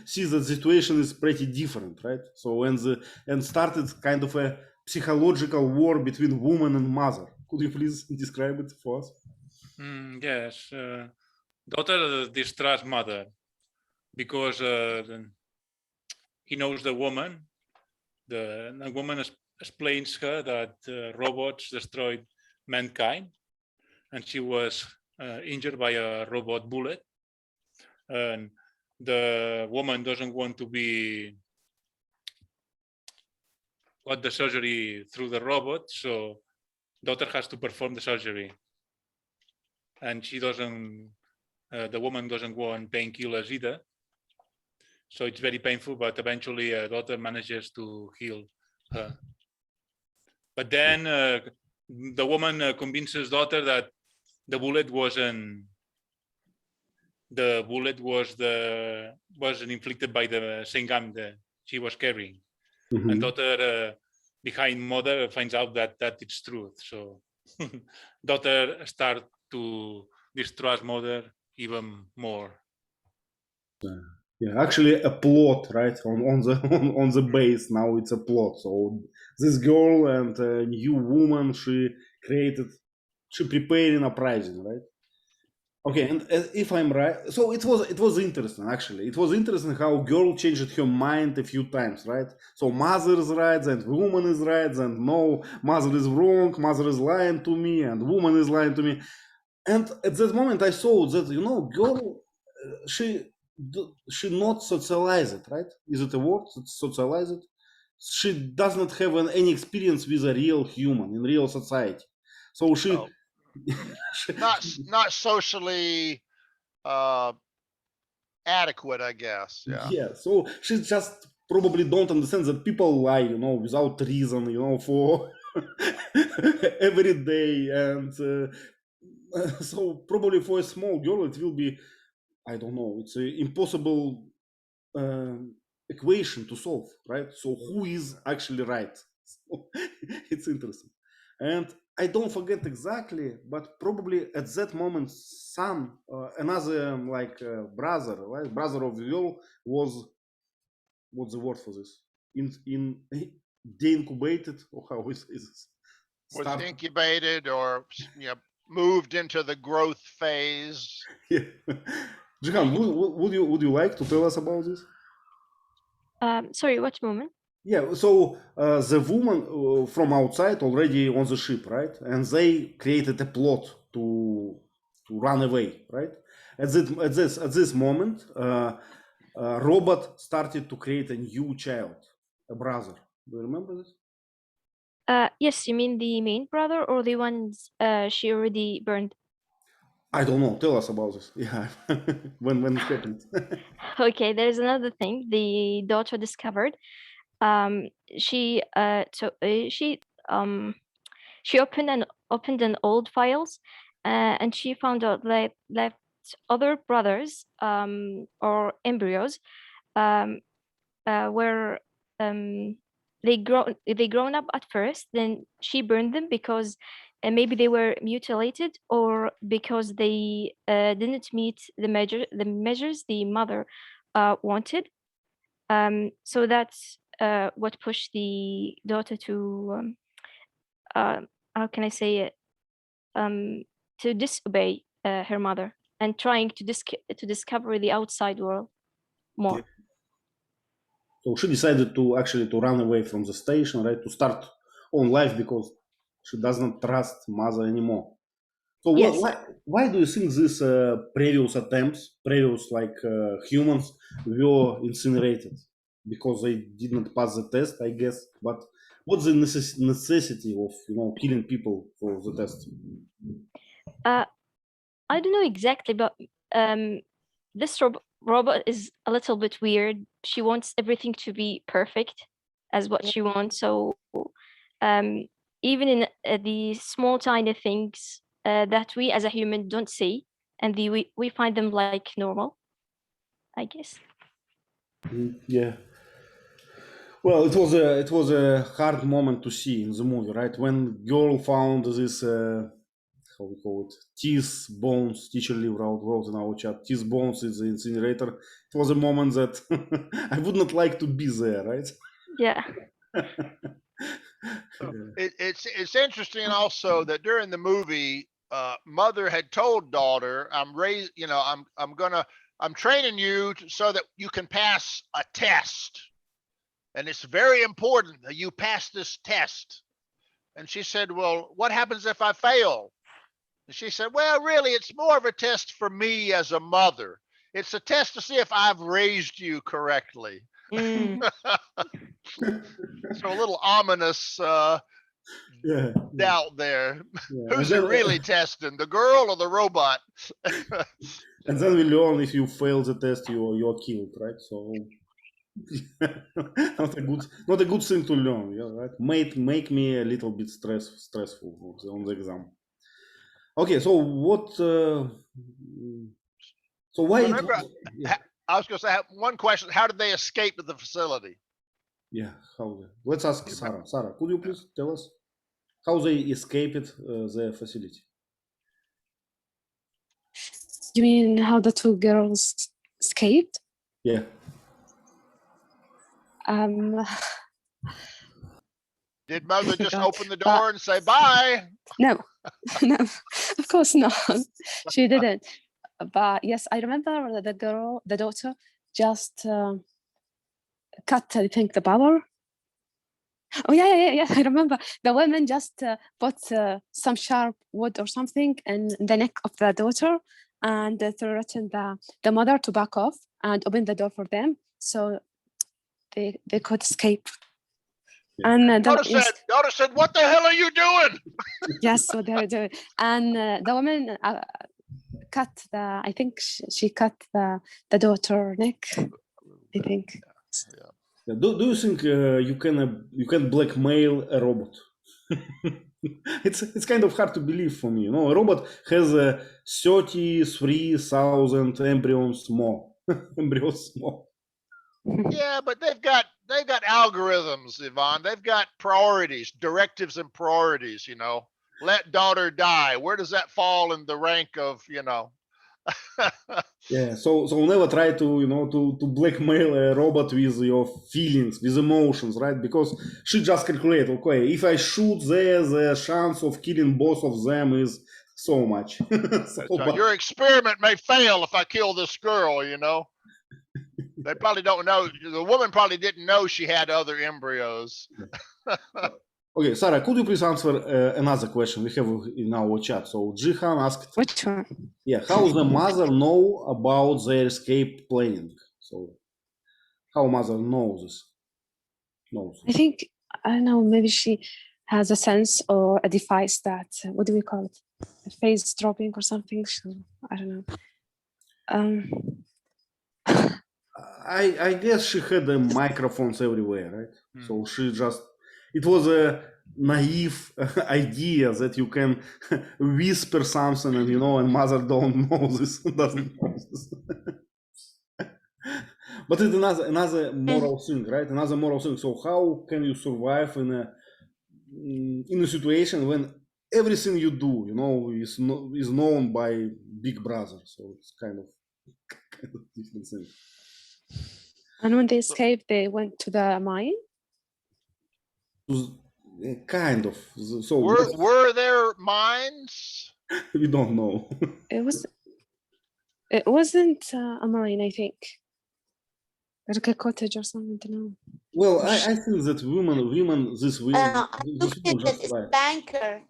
see that the situation is pretty different, right? So and started kind of a psychological war between woman and mother. Could you please describe it for us? Yes, daughter distrusts mother because he knows the woman. The woman explains her that robots destroyed mankind, and she was injured by a robot bullet. And the woman doesn't want to be got the surgery through the robot, so daughter has to perform the surgery, and she doesn't. The woman doesn't go on painkillers either, so it's very painful. But eventually, daughter manages to heal her. But then the woman convinces daughter that the bullet wasn't. The bullet wasn't inflicted by the same gun that she was carrying. Mm-hmm. And daughter behind mother finds out that it's truth. So daughter start to distrust mother even more. Yeah, actually a plot, right? On the base now it's a plot. So this girl and a new woman she prepared an uprising, right? Okay, and if I'm right, so it was interesting actually. It was interesting how girl changed her mind a few times, right? So mother is right and woman is right, and no, mother is wrong, mother is lying to me, and woman is lying to me. And at that moment, I saw that girl, she not socialized, right? Is it a word? Socialized? She does not have any experience with a real human in real society, so she. not socially adequate, I guess. Yeah. So she just probably don't understand that people lie, without reason, for every day, and so probably for a small girl it will be, I don't know, it's an impossible equation to solve, right? So who is actually right? So, it's interesting. And I don't forget exactly, but probably at that moment, son, another brother, right? Brother of the girl was, what's the word for this? In de-incubated, or how is this? Was incubated or moved into the growth phase. Yeah. Jehan, would you like to tell us about this? Sorry, what moment? Yeah, so the woman from outside already on the ship, right? And they created a plot to run away, right? At this moment, robot started to create a new child, a brother. Do you remember this? Yes, you mean the main brother or the ones she already burned? I don't know. Tell us about this. Yeah, when it happened. Okay, there's another thing the daughter discovered. She opened an old files, and she found out that other brothers or embryos were they grown up at first. Then she burned them because maybe they were mutilated or because they didn't meet the measures the mother wanted. So that's what pushed the daughter to how can I say it, to disobey her mother and trying to discover the outside world more. Yeah. So she decided to run away from the station, right? To start own life because she does not trust mother anymore. So yes. why do you think these previous humans were incinerated? Because they did not pass the test, I guess. But what's the necessity of killing people for the test? I don't know exactly, but this robot is a little bit weird. She wants everything to be perfect as what she wants. So even in the small tiny things that we as a human don't see, and we find them like normal, I guess. Yeah. Well, it was a hard moment to see in the movie, right? When girl found this how we call it, teeth bones. Teacher Lee wrote in our chat, teeth bones in the incinerator. It was a moment that I would not like to be there, right? Yeah. It's interesting also that during the movie, mother had told daughter, I'm training you so that you can pass a test. And it's very important that you pass this test. And she said, well, what happens if I fail? And she said, well, really, it's more of a test for me as a mother. It's a test to see if I've raised you correctly. So a little ominous doubt there. Yeah. Who's it really testing, the girl or the robot? And then we learn if you fail the test, you're killed, right? So not a good thing to learn, yeah, right? Make me a little bit stressful on the exam. Okay, so what? So why? Remember, I was going to say one question: how did they escape the facility? Yeah, how? Let's ask Sarah. Sarah, could you please tell us how they escaped the facility? You mean how the two girls escaped? Yeah. Did mother just open the door and say bye? No, no, of course not. She didn't. But yes, I remember the daughter just cut, I think, the power. Oh yeah. I remember the woman just put some sharp wood or something in the neck of the daughter and threatened the mother to back off and open the door for them, so they could escape. Yeah. And daughter said, "What the hell are you doing?" Yes, what they were doing. And the woman cut I think she cut the daughter neck, I think. Yeah. Do you think you can blackmail a robot? It's kind of hard to believe for me. A robot has 33,000 embryos more. Yeah, but they've got algorithms, Yvonne. They've got priorities, directives and priorities, Let daughter die. Where does that fall in the rank of, Yeah, so never try to blackmail a robot with your feelings, with emotions, right? Because she just calculate, okay, if I shoot there, the chance of killing both of them is so much. So your experiment may fail if I kill this girl, They probably don't know. The woman probably didn't know she had other embryos. Okay, Sarah, could you please answer another question we have in our chat? So Jehan asked, which one? Yeah, how the mother know about their escape planning? So how mother knows this? I think, I don't know, maybe she has a sense or a device that, what do we call it? A phase dropping or something. So, I don't know. I guess she had the microphones everywhere, right? So she just, it was a naive idea that you can whisper something and and mother doesn't know this. But it's another moral thing, right? Another moral thing. So how can you survive in a situation when everything you do, is known by Big Brother? So it's kind of different thing. And when they escaped, they went to the mine? Kind of. So were there mines? We don't know. It wasn't a mine, I think. Like a cottage or something, I don't know. Well, I think that women, this it's a banker.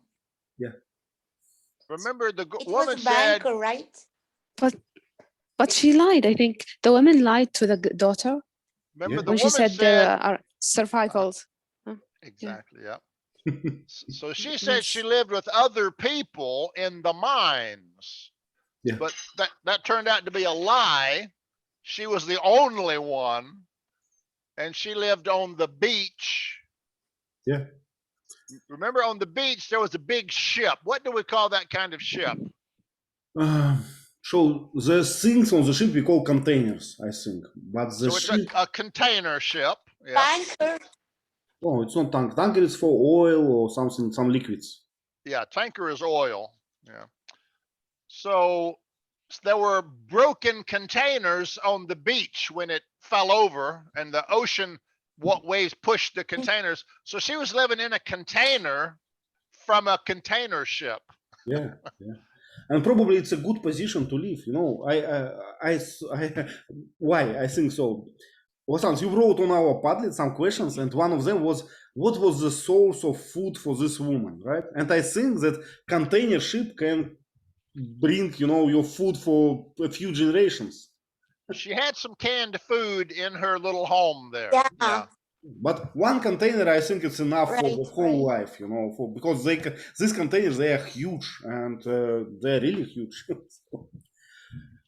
Yeah. Remember, the It woman was a banker, said, right? But she lied, I think. The woman lied to the daughter. Remember, the when woman she said there are survivals. Exactly. Yeah. So she said she lived with other people in the mines. Yeah. But that turned out to be a lie. She was the only one, and she lived on the beach. Yeah. Remember, on the beach there was a big ship. What do we call that kind of ship? So the things on the ship we call containers, I think. But the So it's ship, a container ship. Yeah. Tanker. oh, it's not tank. Tanker is for oil or something, some liquids. Yeah, tanker is oil. Yeah. So there were broken containers on the beach when it fell over, and the ocean waves pushed the containers. So she was living in a container from a container ship. Yeah, yeah. And probably it's a good position to live. You know, why I think so. Wasans, you wrote on our Padlet some questions, and one of them was, what was the source of food for this woman, right? And I think that container ship can bring, you know, your food for a few generations. She had some canned food in her little home there. Yeah. But one container, I think it's enough for the Right, whole right. life, you know, because these containers, they are huge, and they're really huge.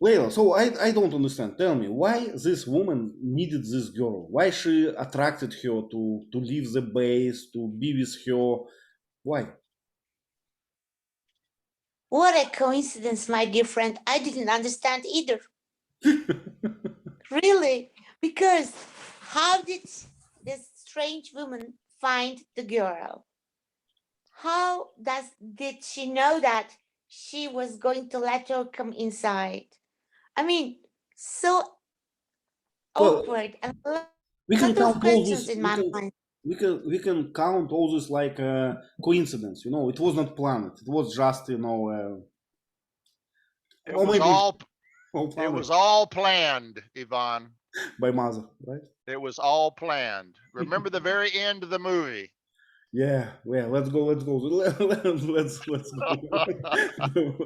Leila, so I don't understand. Tell me, why this woman needed this girl? Why she attracted her to leave the base, to be with her? Why? What a coincidence, my dear friend. I didn't understand either. Really? Because how did this strange woman find the girl? How did she know that she was going to let her come inside? I mean, so Well, awkward and a we can lot of count all questions this. in my mind. We can count all this like coincidence. You know, it was not planned. It was just, you know, It or was maybe all planned it was all planned, Yvonne. by mother, right? It was all planned. Remember the very end of the movie. Yeah, let's go. Let's go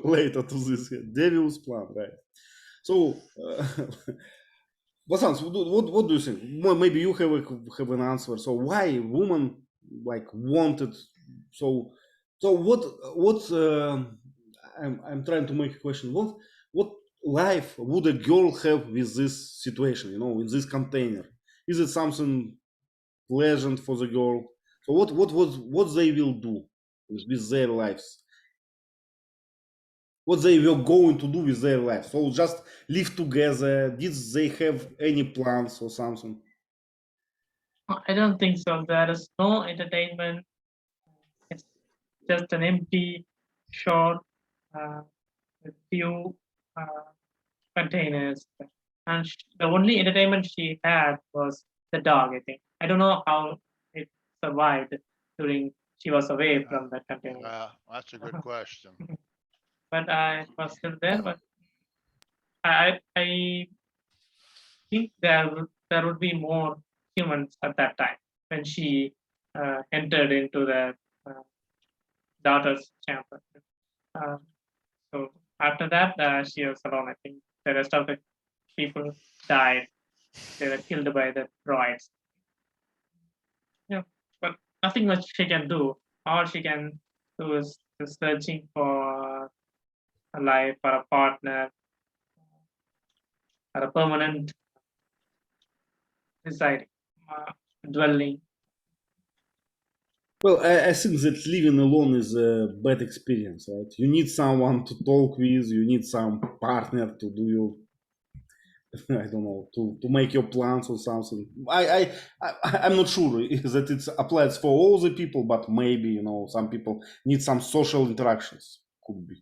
later to this devil's plan, right? So, Vasant, what do you think? Well, maybe you have an answer. So, why woman like wanted? So what? I'm trying to make a question. What life would a girl have with this situation? You know, in this container, is it something pleasant for the girl? So what they will do with their lives? What they were going to do with their lives? So just live together? Did they have any plans or something? I don't think so. There is no entertainment. It's just an empty shore with few containers. And the only entertainment she had was the dog, I think. I don't know how it survived during she was away from that container. That's a good question. But I was still there. But I think there would be more humans at that time when she entered into the daughter's chamber. So after that, she was alone. I think the rest of the people died. They were killed by the droids. Yeah, but nothing much she can do. All she can do is searching for a life, for a partner, for a permanent residing, dwelling. Well, I think that living alone is a bad experience, right? You need someone to talk with. You need some partner to do your, I don't know, to make your plans or something. I'm not sure that it applies for all the people, but maybe, you know, some people need some social interactions. Could be.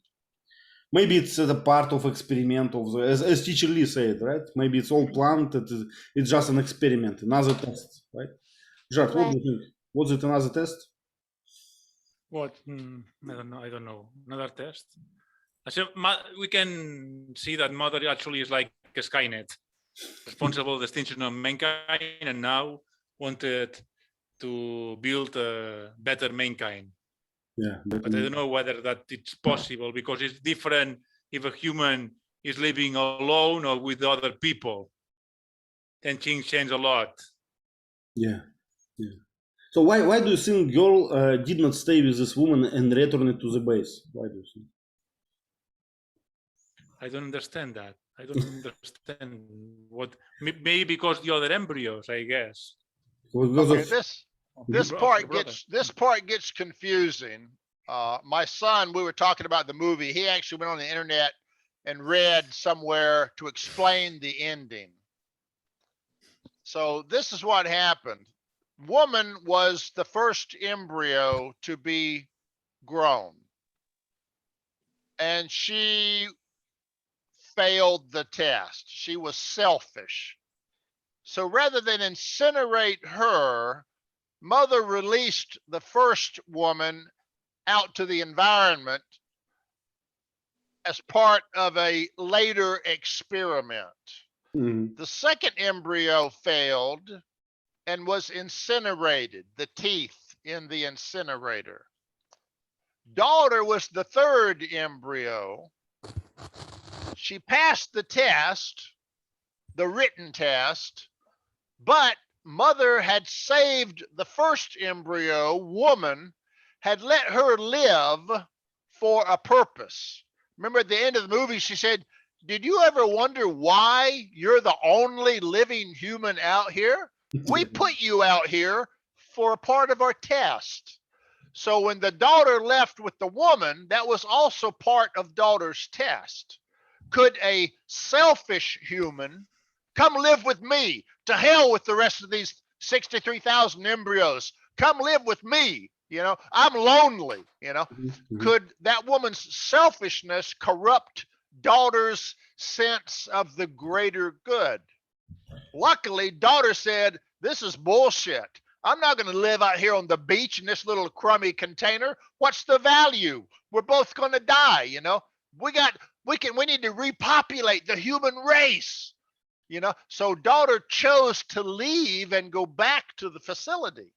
Maybe it's a part of experiment of the, as teacher Lee said, right? Maybe it's all planned. It's just an experiment, another test, right? Jacques, what do you think? Was it another test? What? I don't know. Another test? So we can see that mother actually is like a Skynet, responsible the extinction of mankind, and now wanted to build a better mankind. Yeah, but I don't know whether that it's possible, because it's different if a human is living alone or with other people. Then things change a lot. Yeah, yeah. So why do you think girl did not stay with this woman and return to the base? Why do you think? I don't understand that. I don't understand what. Maybe because the other embryos, I guess. Because Okay, of this part gets confusing. My son, we were talking about the movie. He actually went on the internet and read somewhere to explain the ending. So this is what happened. Woman was the first embryo to be grown, and she failed the test. She was selfish. So rather than incinerate her, mother released the first woman out to the environment as part of a later experiment. The second embryo failed and was incinerated, the teeth in the incinerator. Daughter was the third embryo. She passed the test, the written test, but mother had saved the first embryo, woman, had let her live for a purpose. Remember at the end of the movie, she said, did you ever wonder why you're the only living human out here? We put you out here for a part of our test. So when the daughter left with the woman, that was also part of daughter's test. Could a selfish human come live with me? To hell with the rest of these 63,000 embryos. Come live with me. You know, I'm lonely. You know, could that woman's selfishness corrupt daughter's sense of the greater good? Luckily, daughter said, this is bullshit. I'm not going to live out here on the beach in this little crummy container. What's the value? We're both going to die. You know, we need to repopulate the human race. You know, so daughter chose to leave and go back to the facility.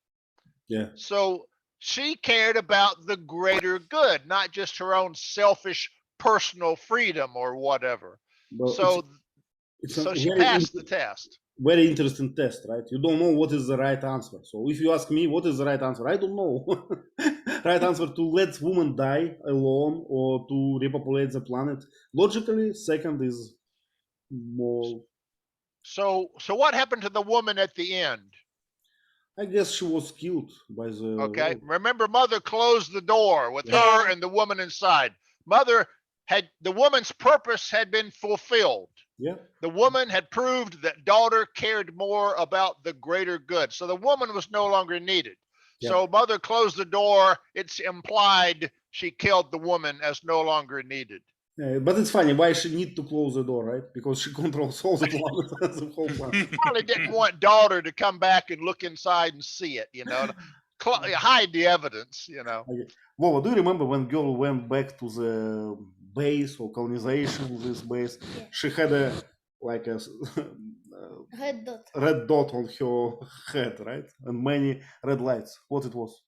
Yeah. So she cared about the greater good, not just her own selfish personal freedom or whatever. But so she passed the test. Very interesting test, right? You don't know what is the right answer. So if you ask me what is the right answer, I don't know. Right answer to let woman die alone or to repopulate the planet. Logically, second is more. So what happened to the woman at the end? I guess she was killed by the. Okay. Remember, mother closed the door with her and the woman inside. The woman's purpose had been fulfilled. Yeah. The woman had proved that daughter cared more about the greater good. So the woman was no longer needed. Yeah. So mother closed the door. It's implied she killed the woman as no longer needed. But it's funny, why she need to close the door, right? Because she controls all the planet, the whole planet. Probably didn't want daughter to come back and look inside and see it, you know, hide the evidence, you know. Okay. Vova, do you remember when girl went back to the base or colonization of this base? Yeah. She had a red dot on her head, right? And many red lights. What it was?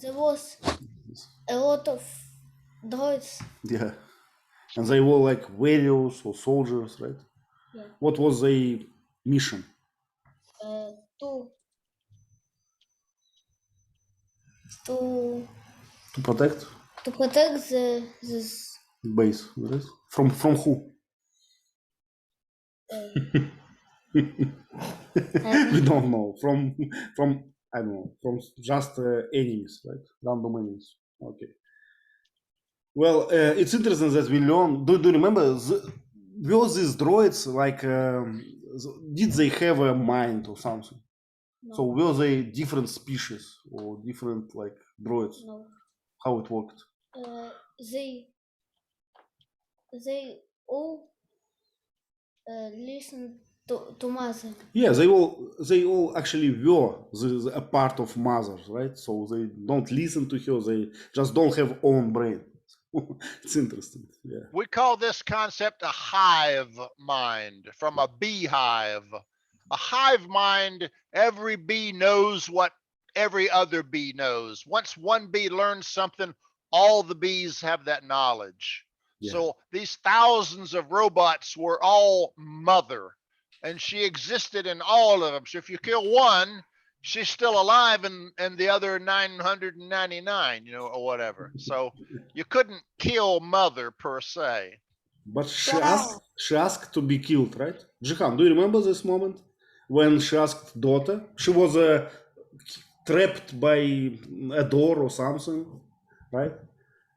There was a lot of droids. Yeah. And they were like warriors or soldiers, right? Yeah. What was their mission? To protect? To protect this base, right? From who? We don't know. From I don't know. From just enemies, right? Random enemies. Okay. Well, it's interesting that we learn. Do you remember? Were these droids like? Did they have a mind or something? No. So were they different species or different like droids? No. How it worked? They all listen to mother. Yeah, they all actually were a part of mothers, right? So they don't listen to her. They just don't have own brain. It's interesting. Yeah. We call this concept a hive mind, from a beehive. A hive mind, every bee knows what every other bee knows. Once one bee learns something, all the bees have that knowledge. Yeah. So these thousands of robots were all mother. and she existed in all of them. So if you kill one, she's still alive and the other 999, or whatever. So you couldn't kill mother per se. But she asked to be killed, right? Jehan, do you remember this moment when she asked daughter? She was trapped by a door or something, right?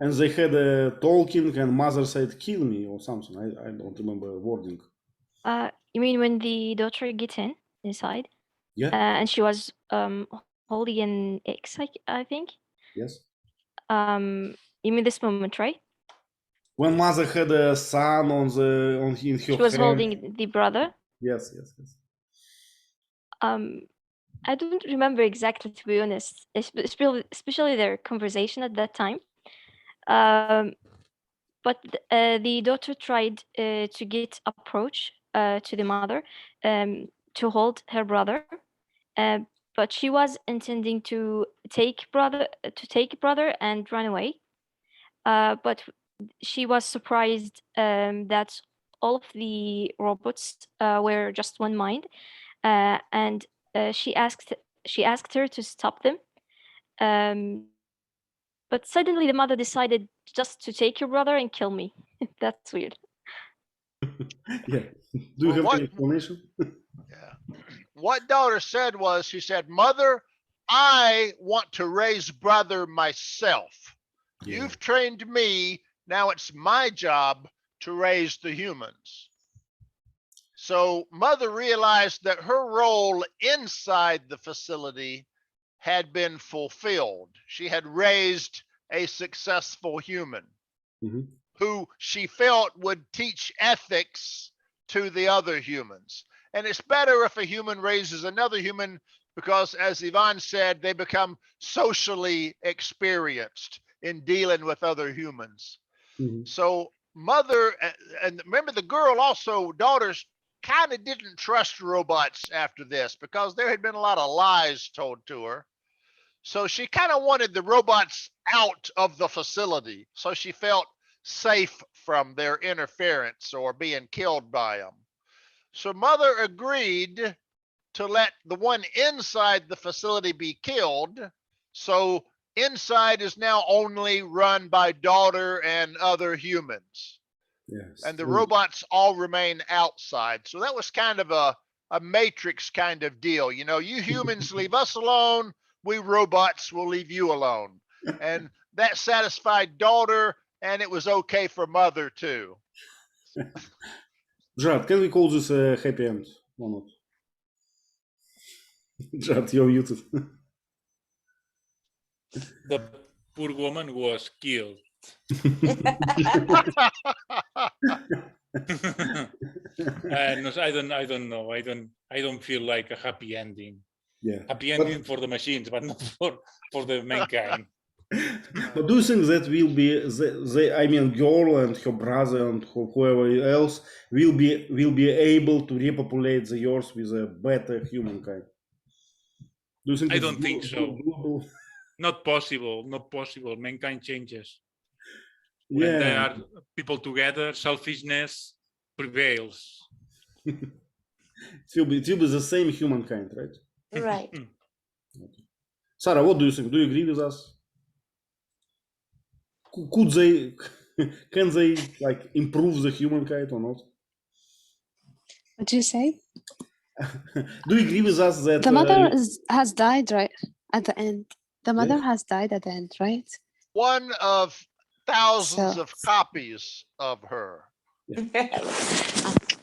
And they had a talking, and mother said, "Kill me" or something. I don't remember wording. You mean when the daughter get inside? Yeah. And she was holding an X, I think. Yes. You mean this moment, right? When mother had a son in her She was hand. holding the brother. Yes. I don't remember exactly, to be honest, especially their conversation at that time. But the daughter tried to get approach to the mother to hold her brother, but she was intending to take brother and run away. But she was surprised that all of the robots were just one mind, and she asked her to stop them. But suddenly the mother decided just to take your brother and kill me. That's weird. Yeah. Do you have any explanation? Yeah. What daughter said was, she said, "Mother, I want to raise brother myself. Yeah. You've trained me. Now it's my job to raise the humans." So mother realized that her role inside the facility had been fulfilled. She had raised a successful human who she felt would teach ethics to the other humans. And it's better if a human raises another human because, as Yvonne said, they become socially experienced in dealing with other humans. So mother, and remember the girl also, daughters, kind of didn't trust robots after this because there had been a lot of lies told to her. So she kind of wanted the robots out of the facility so she felt safe from their interference or being killed by them. So mother agreed to let the one inside the facility be killed. So inside is now only run by daughter and other humans. Yes. And the robots all remain outside. So that was kind of a matrix kind of deal. You humans leave us alone, we robots will leave you alone. And that satisfied daughter, and it was okay for mother too. Jad, can we call this a happy end or not? Jad, you're muted. The poor woman was killed. No, I don't know. I don't feel like a happy ending. Yeah. Happy ending for the machines, but not for the mankind. But do you think that will be girl and her brother and whoever else will be able to repopulate the earth with a better humankind? Do you think I don't think so. Doable? Not possible. Mankind changes. Yeah. When there are people together, selfishness prevails. It will be the same humankind, right? Right. Okay. Sarah, what do you think? Do you agree with us? Could they, can they improve the humankind or not? What do you say? Do you agree with us that The mother has died, right? At the end. The mother Yes. has died at the end, right? One of thousands of copies of her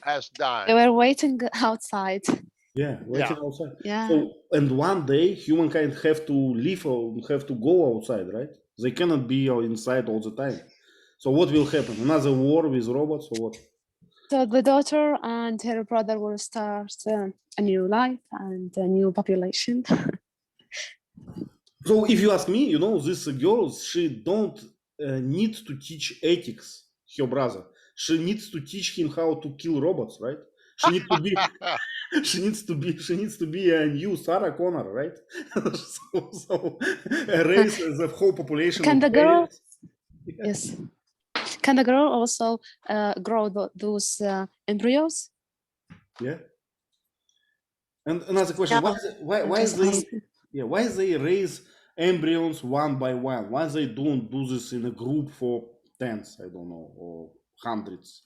has died. They were waiting outside. Yeah, waiting outside. Yeah. So, and one day humankind have to leave or have to go outside, right? They cannot be inside all the time. So what will happen? Another war with robots or what? So the daughter and her brother will start a new life and a new population. So if you ask me, this girl, she don't need to teach ethics, her brother. She needs to teach him how to kill robots, right? She needs to be she needs to be a new Sarah Connor, right? so raise the whole population. Can of the girl? players. Yes. Can the girl also grow those embryos? Yeah. And another question: No. why they raise embryos one by one? Why they don't do this in a group for tens? I don't know, or hundreds.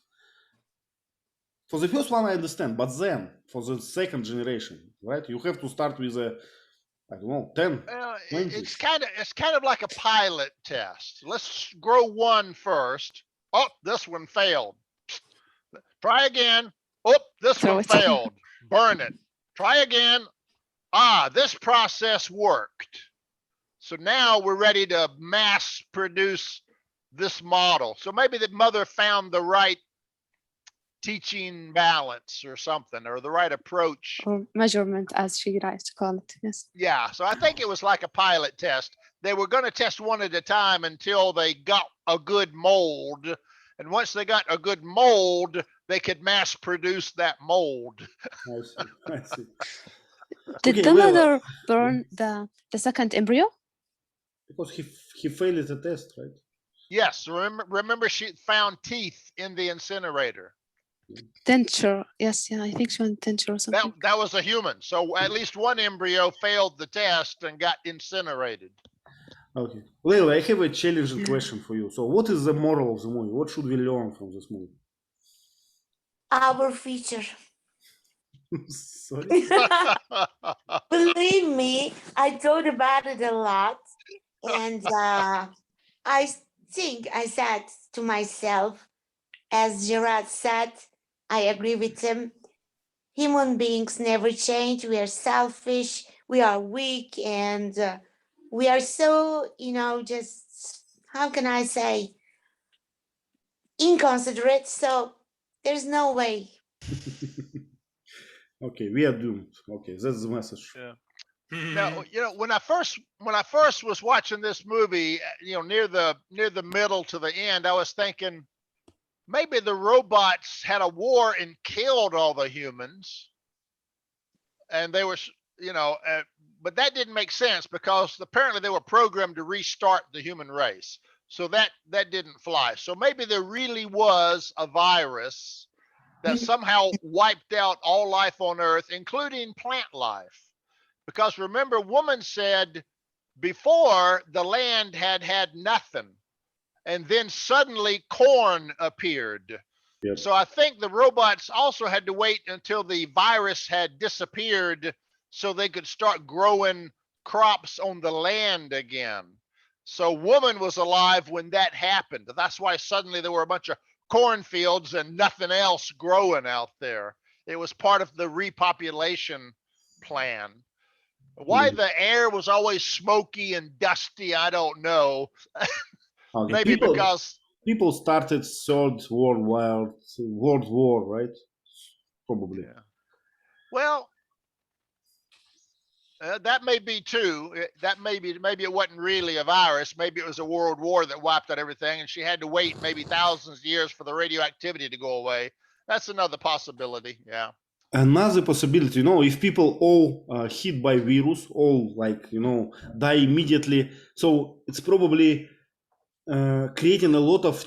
For the first one, I understand, but then for the second generation, right? You have to start with a, I don't know, 10, 20. It's kind of like a pilot test. Let's grow one first. Oh, this one failed. Try again. Oh, this Throw one it. failed. Burn it. Try again. Ah, this process worked. So now we're ready to mass produce this model. So maybe the mother found the right teaching balance or something, or the right approach. Or measurement, as she likes to call it. Yes. Yeah, so I think it was like a pilot test. They were going to test one at a time until they got a good mold. And once they got a good mold, they could mass produce that mold. I see. I see. Did Okay, the well, mother burn the second embryo? because he failed the test, right? Yes, remember she found teeth in the incinerator. Denture. Yes, yeah, I think she went denture or something. That was a human. So at least one embryo failed the test and got incinerated. Okay. Leila, I have a challenging question for you. So what is the moral of the movie? What should we learn from this movie? Our future. Sorry? Believe me, I thought about it a lot. And I think I said to myself, as Gerard said, I agree with him. Human beings never change. We are selfish. We are weak. And we are so, just, how can I say, inconsiderate. So there's no way. Okay, we are doomed. Okay, that's the message. Yeah. Now, when I first was watching this movie, near the middle to the end, I was thinking maybe the robots had a war and killed all the humans, and they were, but that didn't make sense because apparently they were programmed to restart the human race. So that didn't fly. So maybe there really was a virus that somehow wiped out all life on Earth, including plant life. Because remember, woman said before the land had nothing, and then suddenly corn appeared. Yep. So I think the robots also had to wait until the virus had disappeared so they could start growing crops on the land again. So woman was alive when that happened. That's why suddenly there were a bunch of cornfields and nothing else growing out there. It was part of the repopulation plan. Why the air was always smoky and dusty, I don't know. Okay. Maybe because people started Third World War, right? Probably. Yeah. Well, that may be too. Maybe it wasn't really a virus. Maybe it was a world war that wiped out everything, and she had to wait maybe thousands of years for the radioactivity to go away. That's another possibility. Yeah. Another possibility, if people all hit by virus, all die immediately, so it's probably creating a lot of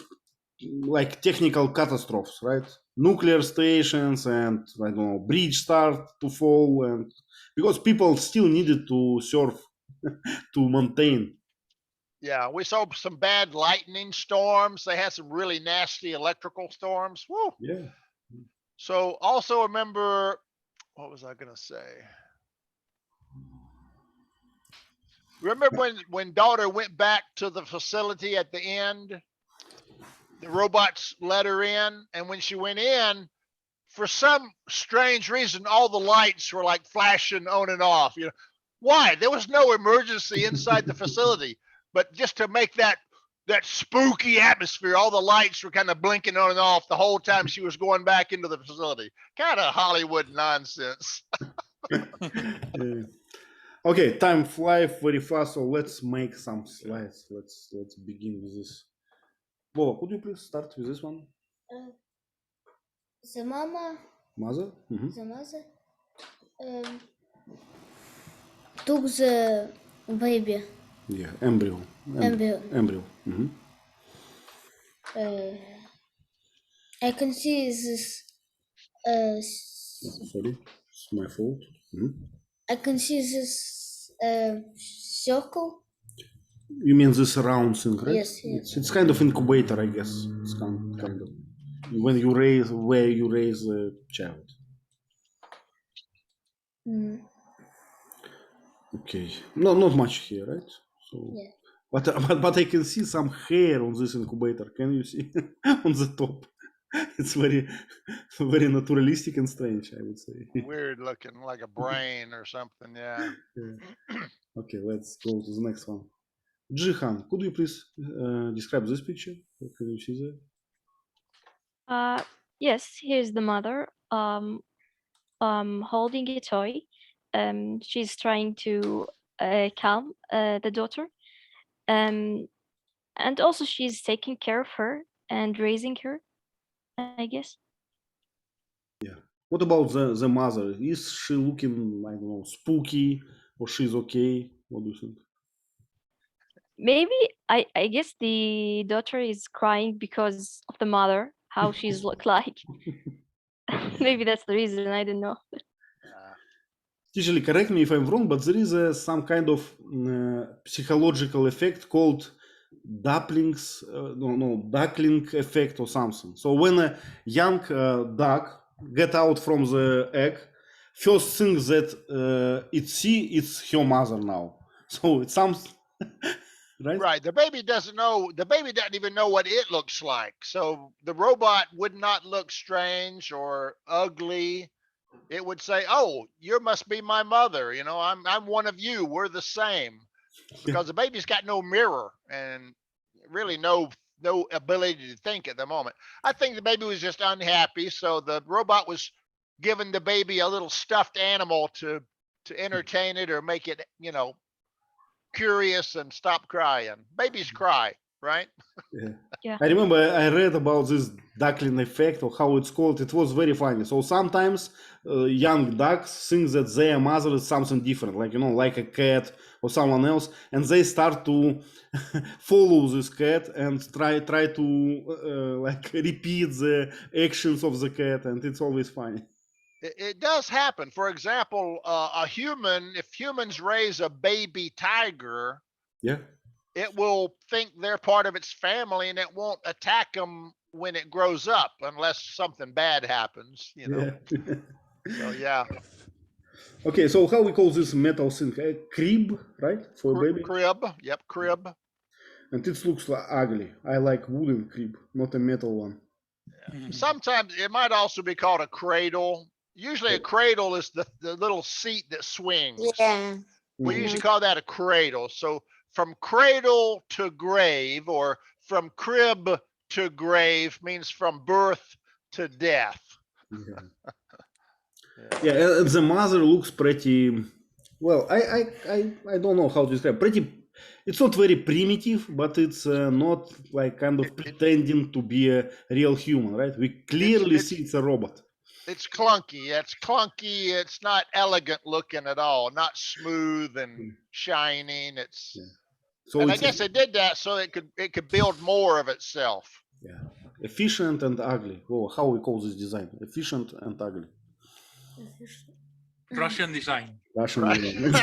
technical catastrophes, right? Nuclear stations and I don't know, bridge start to fall, and because people still needed to surf to maintain. Yeah, we saw some bad lightning storms. They had some really nasty electrical storms. Woo. Yeah. So also remember, what was I gonna say? Remember when daughter went back to the facility at the end? The robots let her in, and when she went in, for some strange reason, all the lights were like flashing on and off. Why? There was no emergency inside the facility, but just to make that spooky atmosphere, all the lights were kind of blinking on and off the whole time she was going back into the facility. Kind of Hollywood nonsense. Okay, time flies very fast, so let's make some slides. Let's begin with this. Bob, could you please start with this one? The mama, Mother? Mm-hmm. the mother, took the baby. Yeah, embryo. Embryo. Mm-hmm. I can see this. Sorry. It's my fault. I can see this circle. You mean this round thing, right? Yes, yes. It's kind of incubator, I guess. It's kind of when you raise where you raise the child. Okay, no, not much here, right? So, Yeah. but I can see some hair on this incubator. Can you see on the top? It's very naturalistic and strange, I would say. Weird looking, like a brain or something. Yeah. Okay, let's go to the next one. Jehan, could you please describe this picture? What can you see there? Yes, here's the mother holding a toy. She's trying to calm the daughter. And also she's taking care of her and raising her, I guess. Yeah. What about the mother? Is she looking, I don't know, spooky, or she's okay? What do you think? Maybe I guess the daughter is crying because of the mother, how she's look like. Maybe that's the reason. I don't know. Usually, correct me if I'm wrong, but there is some kind of psychological effect called ducklings, duckling effect or something. So when a young duck get out from the egg, first thing that it's her mother now. So it sounds right. Right. The baby doesn't know. The baby doesn't even know what it looks like. So the robot would not look strange or ugly. It would say, "Oh, you must be my mother. You know, I'm one of you. We're the same." Because the baby's got no mirror and really no ability to think at the moment. I think the baby was just unhappy, so the robot was giving the baby a little stuffed animal to entertain it or make it, curious and stop crying. Babies cry, right? Yeah. I remember I read about this duckling effect, or how it's called. It was very funny. So sometimes young ducks think that their mother is something different, like a cat or someone else, and they start to follow this cat and try to repeat the actions of the cat, and it's always funny. It does happen. For example, if humans raise a baby tiger, Yeah. it will think they're part of its family and it won't attack them when it grows up unless something bad happens, Yeah. So yeah. Okay, so how we call this metal thing? A crib, right? For a baby? Crib. Yep, crib. And it looks ugly. I like wooden crib, not a metal one. Yeah. Sometimes it might also be called a cradle. Usually a cradle is the little seat that swings. Yeah. We usually call that a cradle. So from cradle to grave, or from crib to grave, means from birth to death. Yeah, and the mother looks pretty well. I don't know how to describe. It's not very primitive, but it's not like kind of pretending to be a real human, right? We clearly see it's a robot. It's clunky. It's clunky. It's not elegant looking at all. Not smooth and shining. It's so. And I guess it did that so it could build more of itself. Yeah, efficient and ugly. Oh, how we call this design? Efficient and ugly. Russian design. Russian design.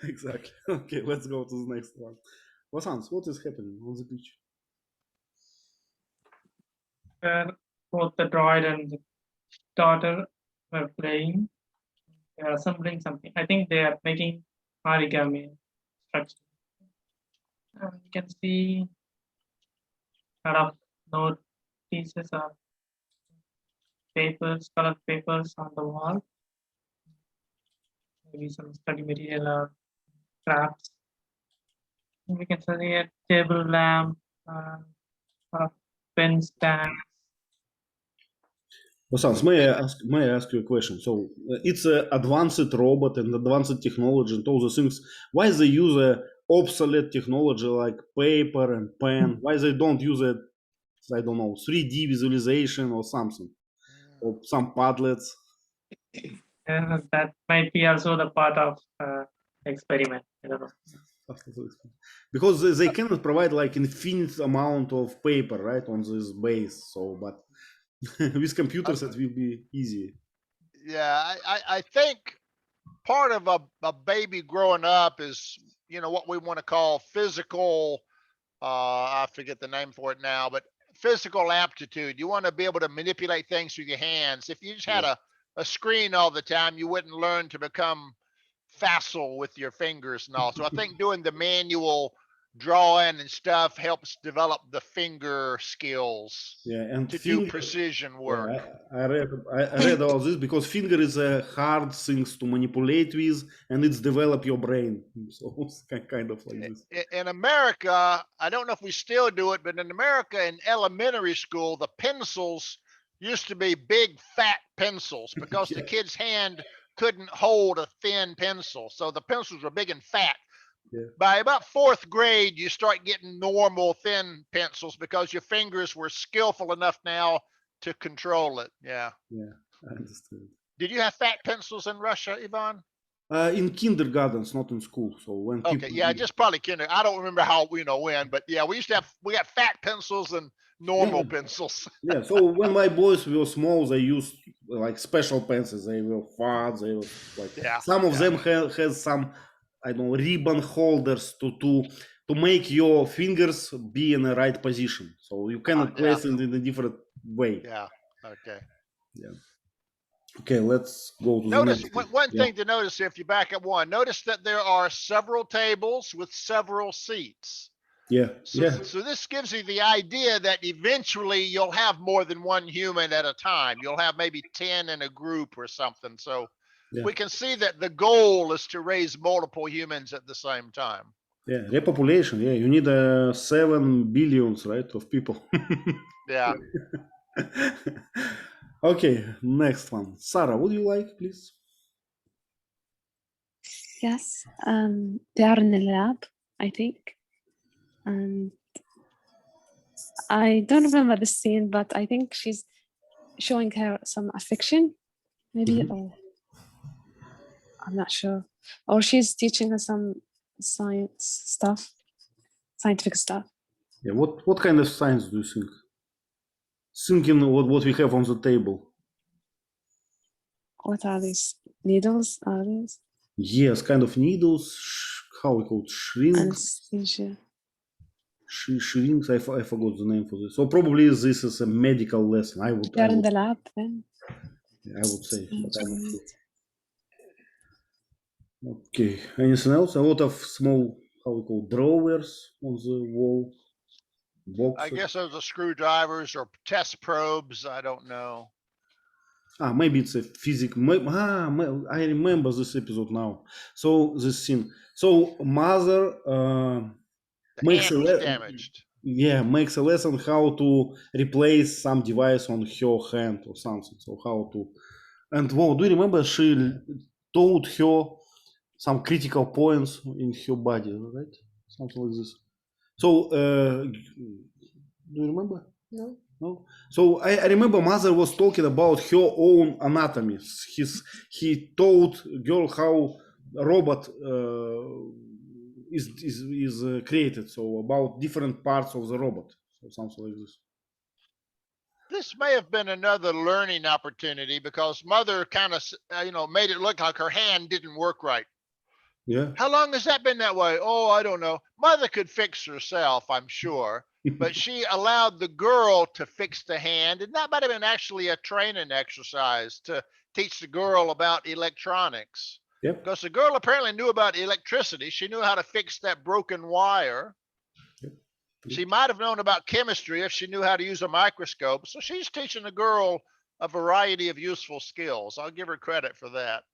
Exactly. Okay, let's go to the next one. Vasants, what is happening on the beach? Both the droid and the daughter were playing. They are assembling something. I think they are making origami structure. You can see a lot of note pieces of papers, colored papers on the wall. Maybe some study material or crafts. And we can see a table lamp, pen stand. Vasants, may I ask you a question? So it's an advanced robot and advanced technology and all the things. Why they use a obsolete technology like paper and pen? Why they don't use a, I don't know, 3D visualization or something, or some Padlets? That might be also the part of experiment. I don't know. Because they cannot provide like infinite amount of paper, right, on this base. So, but With computers, it will be easy. Yeah, I think part of a baby growing up is, what we want to call physical, I forget the name for it now, but physical aptitude. You want to be able to manipulate things with your hands. If you just had a screen all the time, you wouldn't learn to become facile with your fingers and all. So I think doing the manual drawing and stuff helps develop the finger skills And to do precision work. I read all this because finger is a hard things to manipulate with, and it's develop your brain. So it's kind of like this. In America, I don't know if we still do it, but in America, in elementary school, the pencils used to be big, fat pencils because the kid's hand couldn't hold a thin pencil. So the pencils were big and fat. By about fourth grade, you start getting normal thin pencils because your fingers were skillful enough now to control it. Yeah, I understand. Did you have fat pencils in Russia, Ivan? In kindergartens, not in school. So when just probably kinder. I don't remember how when, but yeah, we got fat pencils and normal pencils. So when my boys were small, they used like special pencils. They were fat. They were like some of them has some, I don't know, ribbon holders to make your fingers be in the right position. So you cannot place it in a different way. Okay, let's go to notice the next one thing to notice if you back up one. Notice that there are several tables with several seats. So this gives you the idea that eventually you'll have more than one human at a time. You'll have maybe 10 in a group or something. So we can see that the goal is to raise multiple humans at the same time. Repopulation. You need 7 billions, right, of people. Okay, next one. Sarah, would you like, please? Yes, they are in the lab, I think. And I don't remember the scene, but I think she's showing her some affection, maybe, or I'm not sure. Or she's teaching her some scientific stuff. What kind of science do you think? Thinking what we have on the table. What are these? Needles, are these? Yes, kind of needles. How we call it? Shrink. Anesthesia. Shrinks. I forgot the name for this. So probably this is a medical lesson. They're in the lab then. I would say. But I'm not sure. Okay. Anything else? A lot of small, how we call, drawers on the wall. Boxes. I guess those are screwdrivers or test probes. I don't know. Maybe it's a physics. I remember this episode now. So this scene. So mother makes makes a lesson how to replace some device on her hand or something. So how to, and do you remember she told her some critical points in her body, right? Something like this. So do you remember? No. So I remember mother was talking about her own anatomy. He taught girl how robot is created. So about different parts of the robot. So something like this. This may have been another learning opportunity because mother kind of made it look like her hand didn't work right. How long has that been that way? Oh, I don't know. Mother could fix herself, I'm sure. But she allowed the girl to fix the hand, and that might have been actually a training exercise to teach the girl about electronics. Because the girl apparently knew about electricity. She knew how to fix that broken wire. She might have known about chemistry if she knew how to use a microscope. So she's teaching the girl a variety of useful skills. I'll give her credit for that.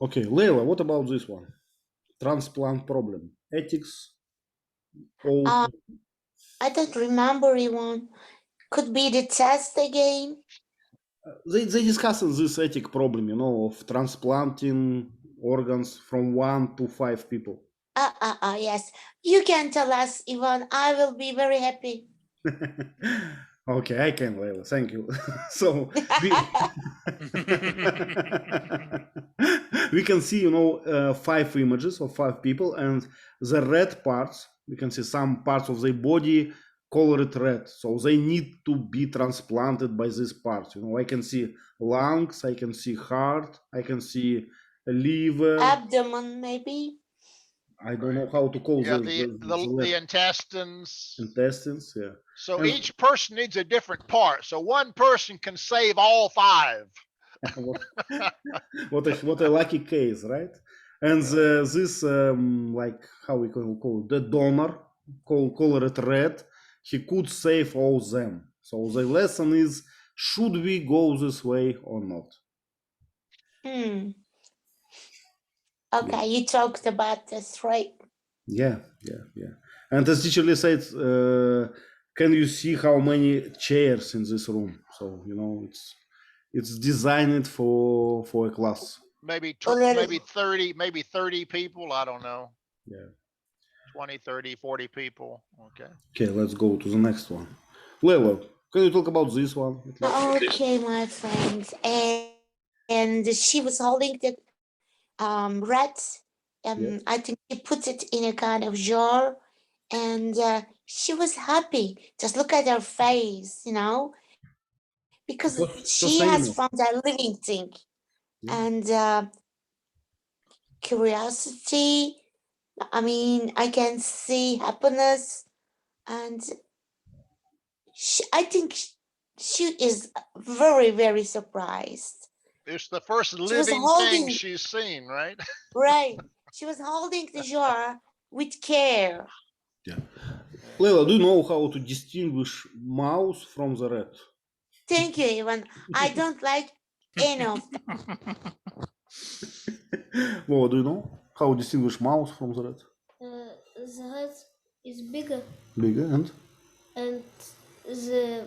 Okay, Leila, what about this one? Transplant problem. Ethics. I don't remember even. Could be the test again. They discussed this ethic problem, of transplanting organs from 1 to 5 people. Yes. You can tell us, Ivan. I will be very happy. Okay, I can, Leila. Thank you. So we can see, 5 images of 5 people, and the red parts, we can see some parts of their body colored red. So they need to be transplanted by this part. You know, I can see lungs, I can see heart, I can see a liver. Abdomen, maybe. I don't know how to call the intestines. Intestines, yeah. So And each person needs a different part. So one person can save all 5. what a lucky case, right? And this like how we call it, the donor, color it red, he could save all them. So the lesson is, should we go this way or not? Okay, you talked about this, right? Yeah. And as teacher Lee said, can you see how many chairs in this room? So you know, it's designed for a class. Maybe Already. 30 people. I don't know. Yeah. 20, 30, 40 people. Okay. Okay, let's go to the next one. Lelo, can you talk about this one? Okay, my friends. And she was holding the rat. I think she put it in a kind of jar, and she was happy. Just look at her face, you know, because she has found a living thing. And curiosity. I mean, I can see happiness, and I think she is very, very surprised. It's the first living thing she's seen, right? Right. She was holding the jar with care. Yeah. Leila, do you know how to distinguish mouse from the rat? Thank you, Ivan. I don't like any of them. Well, do you know how to distinguish mouse from the rat? The rat is bigger. Bigger and the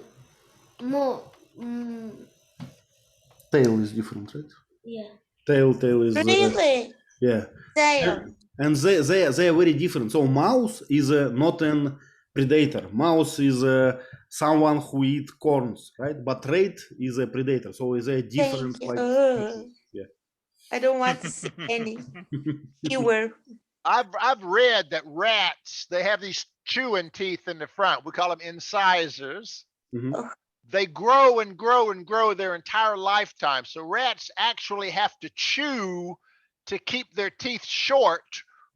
more tail is different, right? yeah. Tail is really. Yeah. Tail. And they are very different. So mouse is not an predator. Mouse is someone who eat corns, right? But rat is a predator. So is a different like. Yeah. I don't want to see any fewer. I've read that rats, they have these chewing teeth in the front. We call them incisors. They grow and grow and grow their entire lifetime. So rats actually have to chew to keep their teeth short,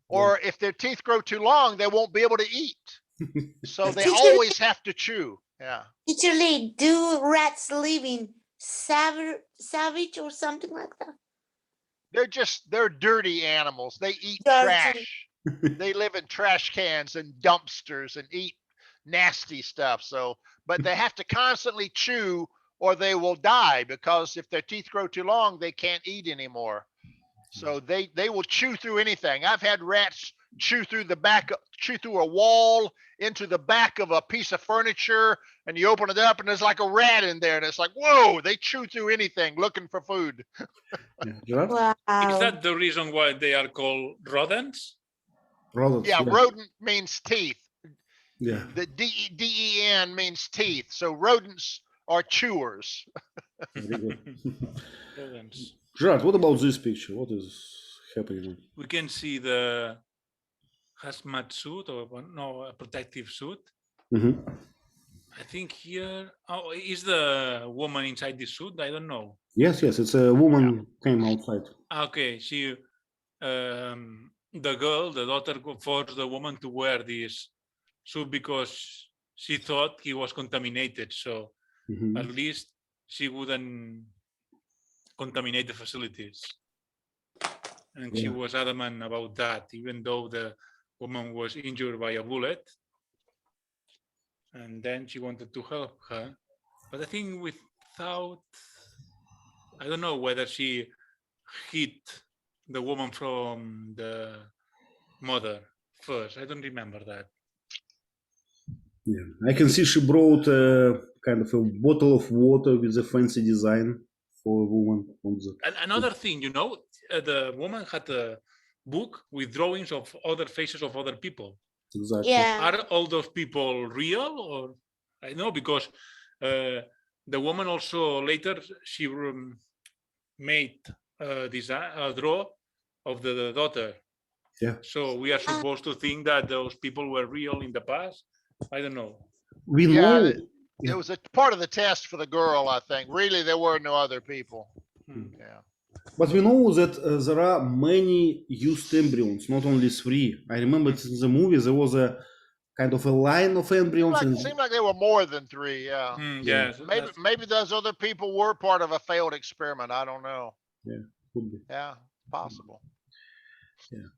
or if their teeth grow too long, they won't be able to eat. So they always have to chew. Yeah. Teacher Lee, do rats live in savage or something like that? They're dirty animals. They eat trash. They live in trash cans and dumpsters and eat nasty stuff. So, but they have to constantly chew or they will die, because if their teeth grow too long, they can't eat anymore. So they will chew through anything. I've had rats chew through a wall into the back of a piece of furniture, and you open it up and there's like a rat in there, and it's like, whoa, they chew through anything looking for food. Wow. Is that the reason why they are called rodents? Rodents. Yeah, rodent means teeth. Yeah. The D-E-N means teeth. So rodents are chewers. Rodents. Gerard, what about this picture? What is happening? We can see the hazmat suit, or no, a protective suit. I think here, is the woman inside the suit? I don't know. Yes, it's a woman came outside. Okay, she, the daughter forced the woman to wear this suit because she thought he was contaminated. So at least she wouldn't contaminate the facilities. And she was adamant about that, even though the woman was injured by a bullet. And then she wanted to help her. But I think without, I don't know whether she hit the woman from the mother first. I don't remember that. Yeah, I can see she brought a kind of a bottle of water with a fancy design for a woman. Another thing, you know, the woman had a book with drawings of other faces of other people. Exactly. Yeah. Are all those people real? Or I know, because the woman also later, she made a draw of the daughter. Yeah. So we are supposed to think that those people were real in the past. I don't know. we Yeah, know. It was a part of the test for the girl, I think. Really, there were no other people. Yeah. But we know that there are many used embryos, not only 3. I remember in the movie there was a kind of a line of embryos. Seemed like there were more than 3. Yeah. Yes. Maybe those other people were part of a failed experiment. I don't know. Yeah, could be. Yeah, possible. Yeah.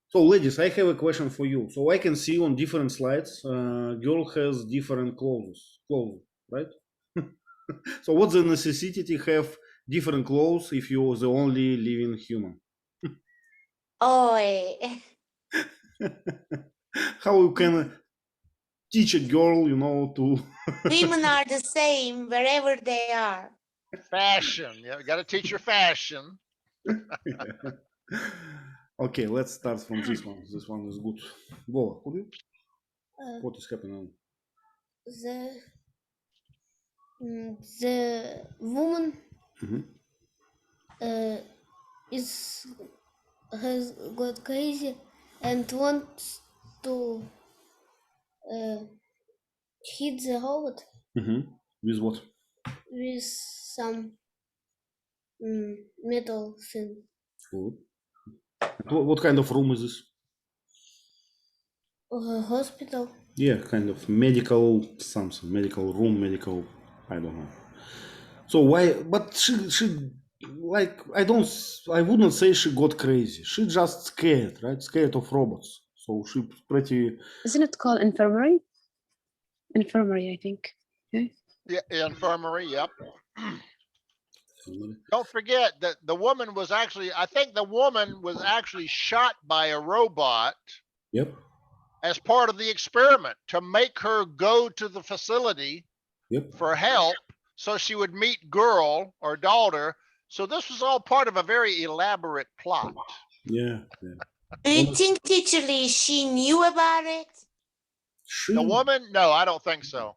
So, ladies, I have a question for you. So I can see on different slides, girl has different clothes, right? So what's the necessity to have different clothes if you're the only living human? Oh, How you can teach a girl, to... women are the same wherever they are. Fashion. Yeah, got to teach her fashion. Okay, let's start from this one. This one is good. Go, what is happening? The woman has got crazy and wants to hit the robot With what? with some metal thing. Good. What kind of room is this? Hospital. Yeah, kind of medical something, medical room, medical, I don't know. So why, but she like, I wouldn't say she got crazy. She just scared, right? Scared of robots. So she pretty... Isn't it called infirmary? Infirmary, I think. Okay. Yeah, infirmary. Yep. Don't forget that the woman was actually, I think the woman was actually shot by a robot. Yep. As part of the experiment to make her go to the facility for help so she would meet girl or daughter. So this was all part of a very elaborate plot. Yeah. Do you think, Teacher Lee, she knew about it? The woman? No, I don't think so.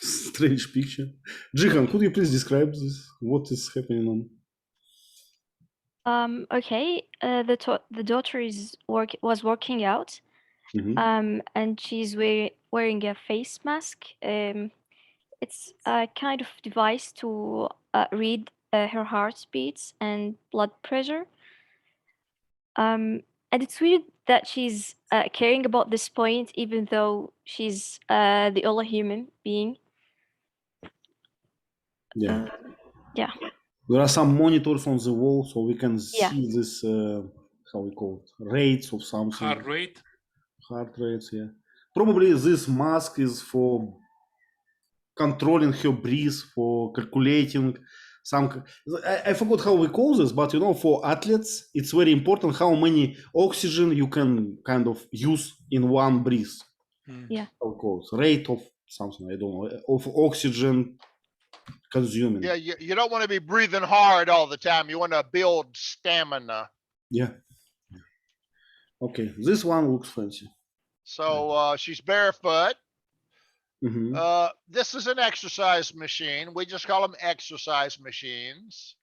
Strange picture. Jehan, could you please describe this? What is happening on? Okay. The daughter was working out, and she's wearing a face mask. It's a kind of device to read her heartbeats and blood pressure. And it's weird that she's caring about this point, even though she's the only human being. Yeah. Yeah. There are some monitors on the wall, so we can see this, how we call it, rates of something. Heart rate. Heart rates, yeah. Probably this mask is for controlling her breath, for calculating some... I forgot how we call this, but for athletes, it's very important how many oxygen you can kind of use in one breath. Yeah. How we call it? Rate of something, I don't know, of oxygen consuming. Yeah, you don't want to be breathing hard all the time. You want to build stamina. Yeah. Okay, this one looks fancy. So she's barefoot. This is an exercise machine. We just call them exercise machines.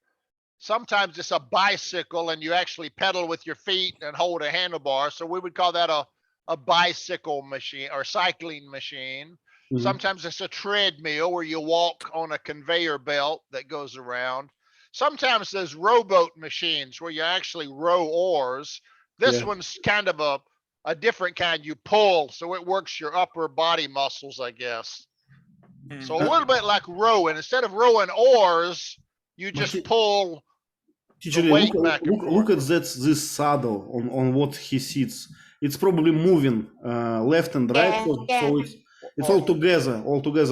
Sometimes it's a bicycle and you actually pedal with your feet and hold a handlebar. So we would call that a bicycle machine or cycling machine. Sometimes it's a treadmill where you walk on a conveyor belt that goes around. Sometimes there's rowboat machines where you actually row oars. This one's kind of a different kind. You pull, so it works your upper body muscles, I guess. So a little bit like rowing. Instead of rowing oars, you just pull the weight back and forth. Look at this saddle on what he sits. It's probably moving left and right. So it's all together,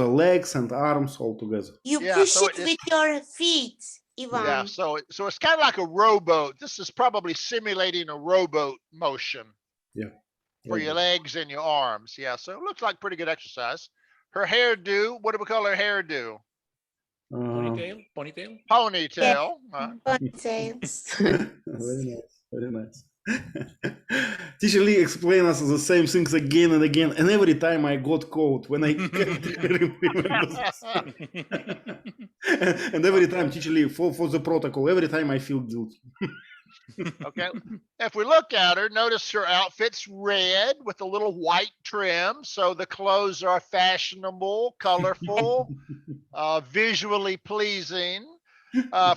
legs and arms all together. You push it with your feet, Ivan. Yeah, so it's kind of like a rowboat. This is probably simulating a rowboat motion. Yeah. For your legs and your arms. Yeah, so it looks like pretty good exercise. Her hairdo, what do we call her hairdo? Ponytail? Ponytail. Ponytails. Very nice. Teacher Lee explained us the same things again and again, and every time I got caught when I can't remember this. And every time, Teacher Lee, for the protocol, every time I feel guilty. Okay. If we look at her, notice her outfit's red with a little white trim. So the clothes are fashionable, colorful, visually pleasing.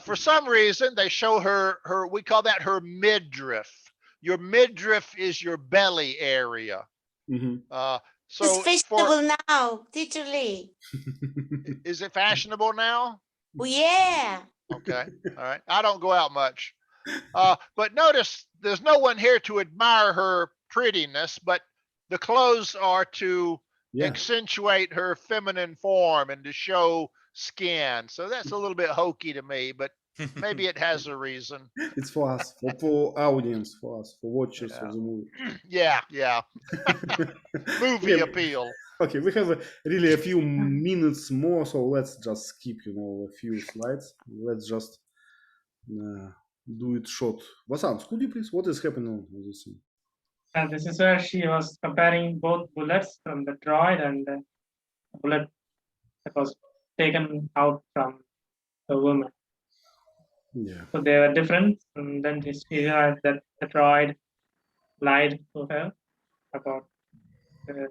For some reason, they show her, we call that her midriff. Your midriff is your belly area. Mhm. So It's fashionable now, Teacher Lee. is it fashionable now? Oh, yeah. Okay. All right. I don't go out much. But notice there's no one here to admire her prettiness, but the clothes are to Yeah. accentuate her feminine form and to show skin. So that's a little bit hokey to me, but maybe it has a reason. It's for us, for audience, for us, for watchers Yeah. of the movie. Yeah. Movie Yeah. appeal. Okay, we have really a few minutes more, so let's just skip, a few slides. Let's just do it short. Vasant, could you please, what is happening on this scene? And this is where she was comparing both bullets from the droid and the bullet that was taken out from the woman. Yeah. So they were different. And then she realized that the droid lied to her about the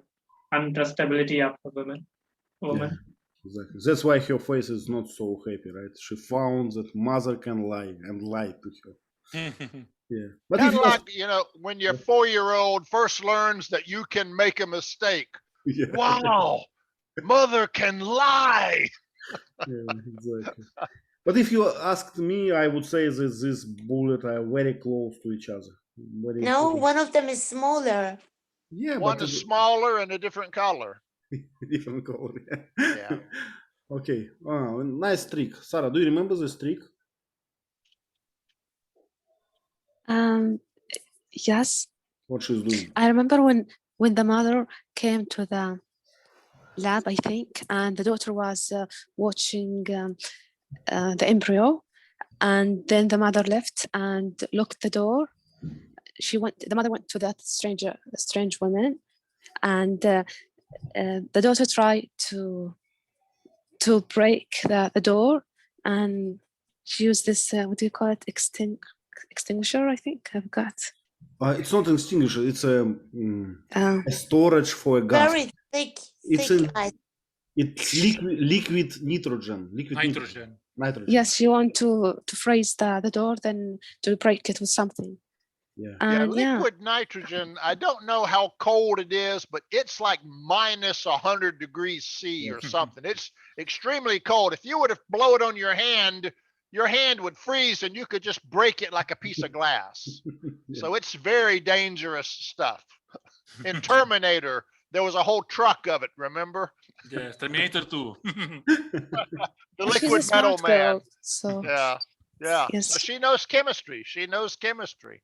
untrustability of the woman. Yeah, exactly. That's why her face is not so happy, right? She found that mother can lie and lied to her. Yeah. But Kind if of you like, when your 4-year-old first learns that you can make a mistake. yeah. Wow, mother can lie. Yeah, exactly. But if you asked me, I would say that this bullet are very close to each other. Very No, close. one of them is smaller. Yeah, One but is smaller and a different color. different color. Yeah. Okay. Nice trick. Sarah, do you remember this trick? Yes, What she's doing? I remember when the mother came to the lab, I think, and the daughter was watching the embryo, and then the mother left and locked the door. The mother went to that strange woman, and the daughter tried to break the door, and she used this what do you call it, extinguisher, I think. I forgot. It's not extinguisher. It's a storage for a gas. Very thick, It's thick a ice. It's liquid nitrogen. Nitrogen. Yes, she want to freeze the door, then to break it with something. Yeah. And Liquid nitrogen, I don't know how cold it is, but it's like minus 100 degrees C or something. It's extremely cold. If you were to blow it on your hand would freeze and you could just break it like a piece of glass. Yeah. So it's very dangerous stuff. In Terminator, there was a whole truck of it, remember? Yes, Terminator 2. The she's a liquid metal smart man. girl, so Yeah. yes, So she knows chemistry. She knows chemistry.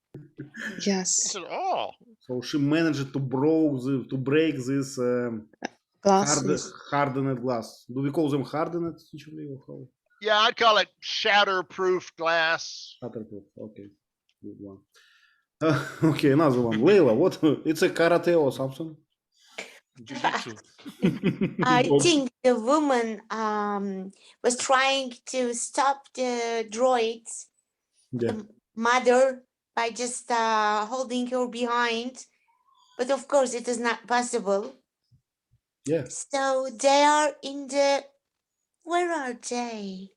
She yes, said, oh, So she managed to break this glasses. hardened glass. Do we call them hardened, usually, or how? yeah, I'd call it shatterproof glass. Shatterproof. Okay, good one. Okay, another one. Layla, what? It's a karate or something? Jiu-jitsu. I think the woman was trying to stop the droids, Yeah. the mother, by just holding her behind. But of course, it is not possible. Yeah. So they are in the. Where are they?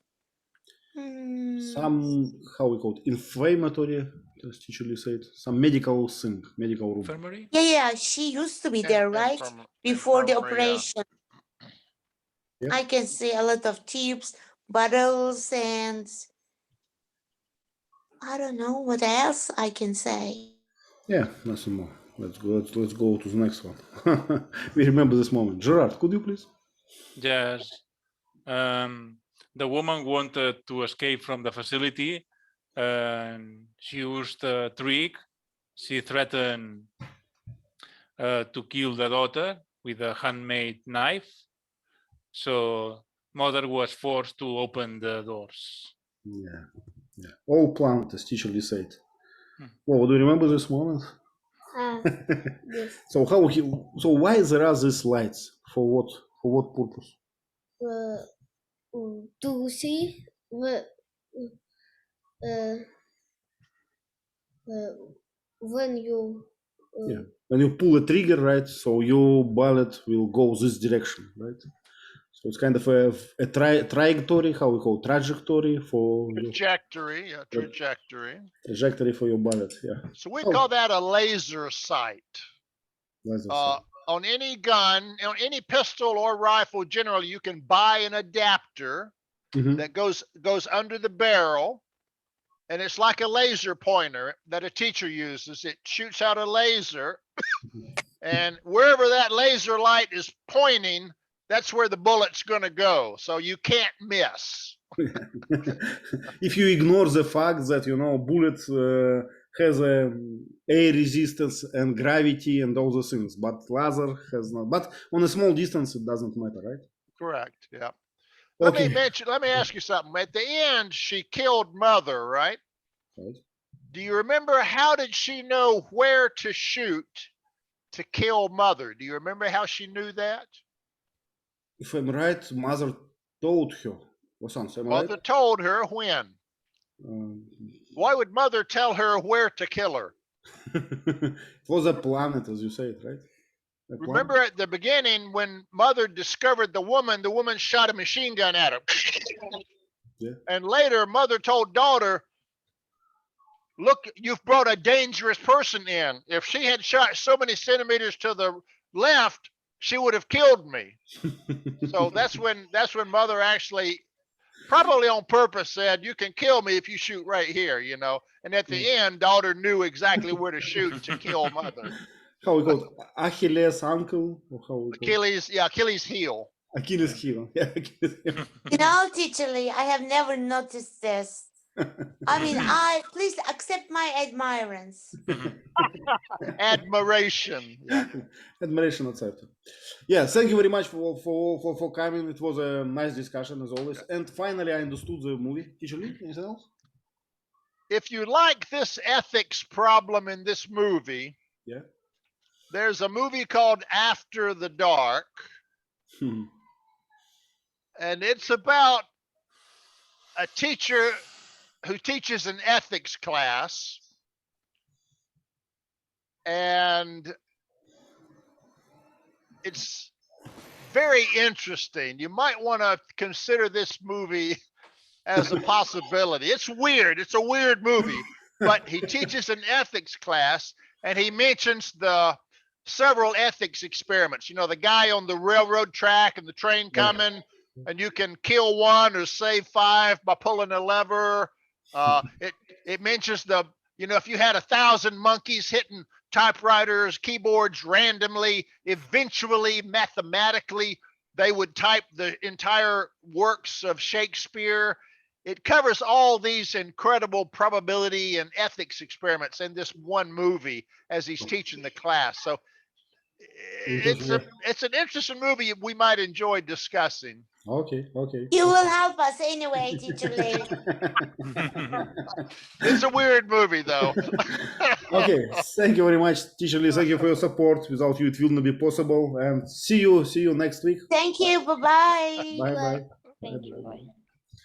Some, how we call it, inflammatory, as teacher Lee said, some medical thing, medical room. Infirmary? Yeah, she used to be there, right? Before the operation. Yeah. I can see a lot of tubes, bottles, and I don't know what else I can say. Yeah, nothing more. Let's go to the next one. We remember this moment. Gerard, could you please? Yes. The woman wanted to escape from the facility, and she used a trick. She threatened to kill the daughter with a handmade knife. So mother was forced to open the doors. Yeah. All planned, as teacher Lee said. Oh, do you remember this moment? Yes. So why there are these lights? For what purpose? To see When you Yeah. When you pull a trigger, right, so your bullet will go this direction, right? So it's kind of a trajectory, how we call trajectory for your Trajectory, yeah, trajectory. trajectory for your bullet. Yeah. So we Oh. call that a laser sight. Laser sight. On any gun, on any pistol or rifle, generally you can buy an adapter that goes under the barrel, and it's like a laser pointer that a teacher uses. It shoots out a laser, and wherever that laser light is pointing, that's where the bullet's going to go. So you can't miss. If you ignore the fact that bullet has a air resistance and gravity and all those things, but laser has not. But on a small distance, it doesn't matter, right? Correct. Yeah. Okay. Let me ask you something. At the end, she killed Mother, right? Right. Do you remember how did she know where to shoot to kill Mother? Do you remember how she knew that? If I'm right, Mother told her. Or something, Mother right? told her when. Why would Mother tell her where to kill her? It was a planet, as you say it, right? Remember at the beginning when Mother discovered the woman shot a machine gun at her. Yeah. And later, Mother told daughter, look, you've brought a dangerous person in. If she had shot so many centimeters to the left, she would have killed me. So that's when Mother actually, probably on purpose, said, you can kill me if you shoot right here, And at the end, daughter knew exactly where to shoot to kill Mother. How we call it? Achilles ankle? Or how we call Achilles heel. Achilles heel. Yeah, Achilles heel. Teacher Lee, I have never noticed this. I mean, please accept my admirance. Admiration. Yeah. Admiration accepted. Yeah, thank you very much for coming. It was a nice discussion as always. And finally, I understood the movie. Teacher Lee, anything else? If you like this ethics problem in this movie, yeah, there's a movie called After the Dark. And it's about a teacher who teaches an ethics class. And it's very interesting. You might want to consider this movie as a possibility. It's weird. It's a weird movie, but he teaches an ethics class and he mentions the several ethics experiments. The guy on the railroad track and the train coming, and you can kill one or save 5 by pulling a lever. It mentions if you had 1,000 monkeys hitting typewriters, keyboards randomly, eventually, mathematically, they would type the entire works of Shakespeare. It covers all these incredible probability and ethics experiments in this one movie as he's teaching the class. So it's an interesting movie we might enjoy discussing. Okay. You will help us anyway, Teacher Lee. It's a weird movie, though. Okay, thank you very much, Teacher Lee. Thank you for your support. Without you, it will not be possible. And see you next week. Thank you. Bye-bye. Bye. Thank you. Bye.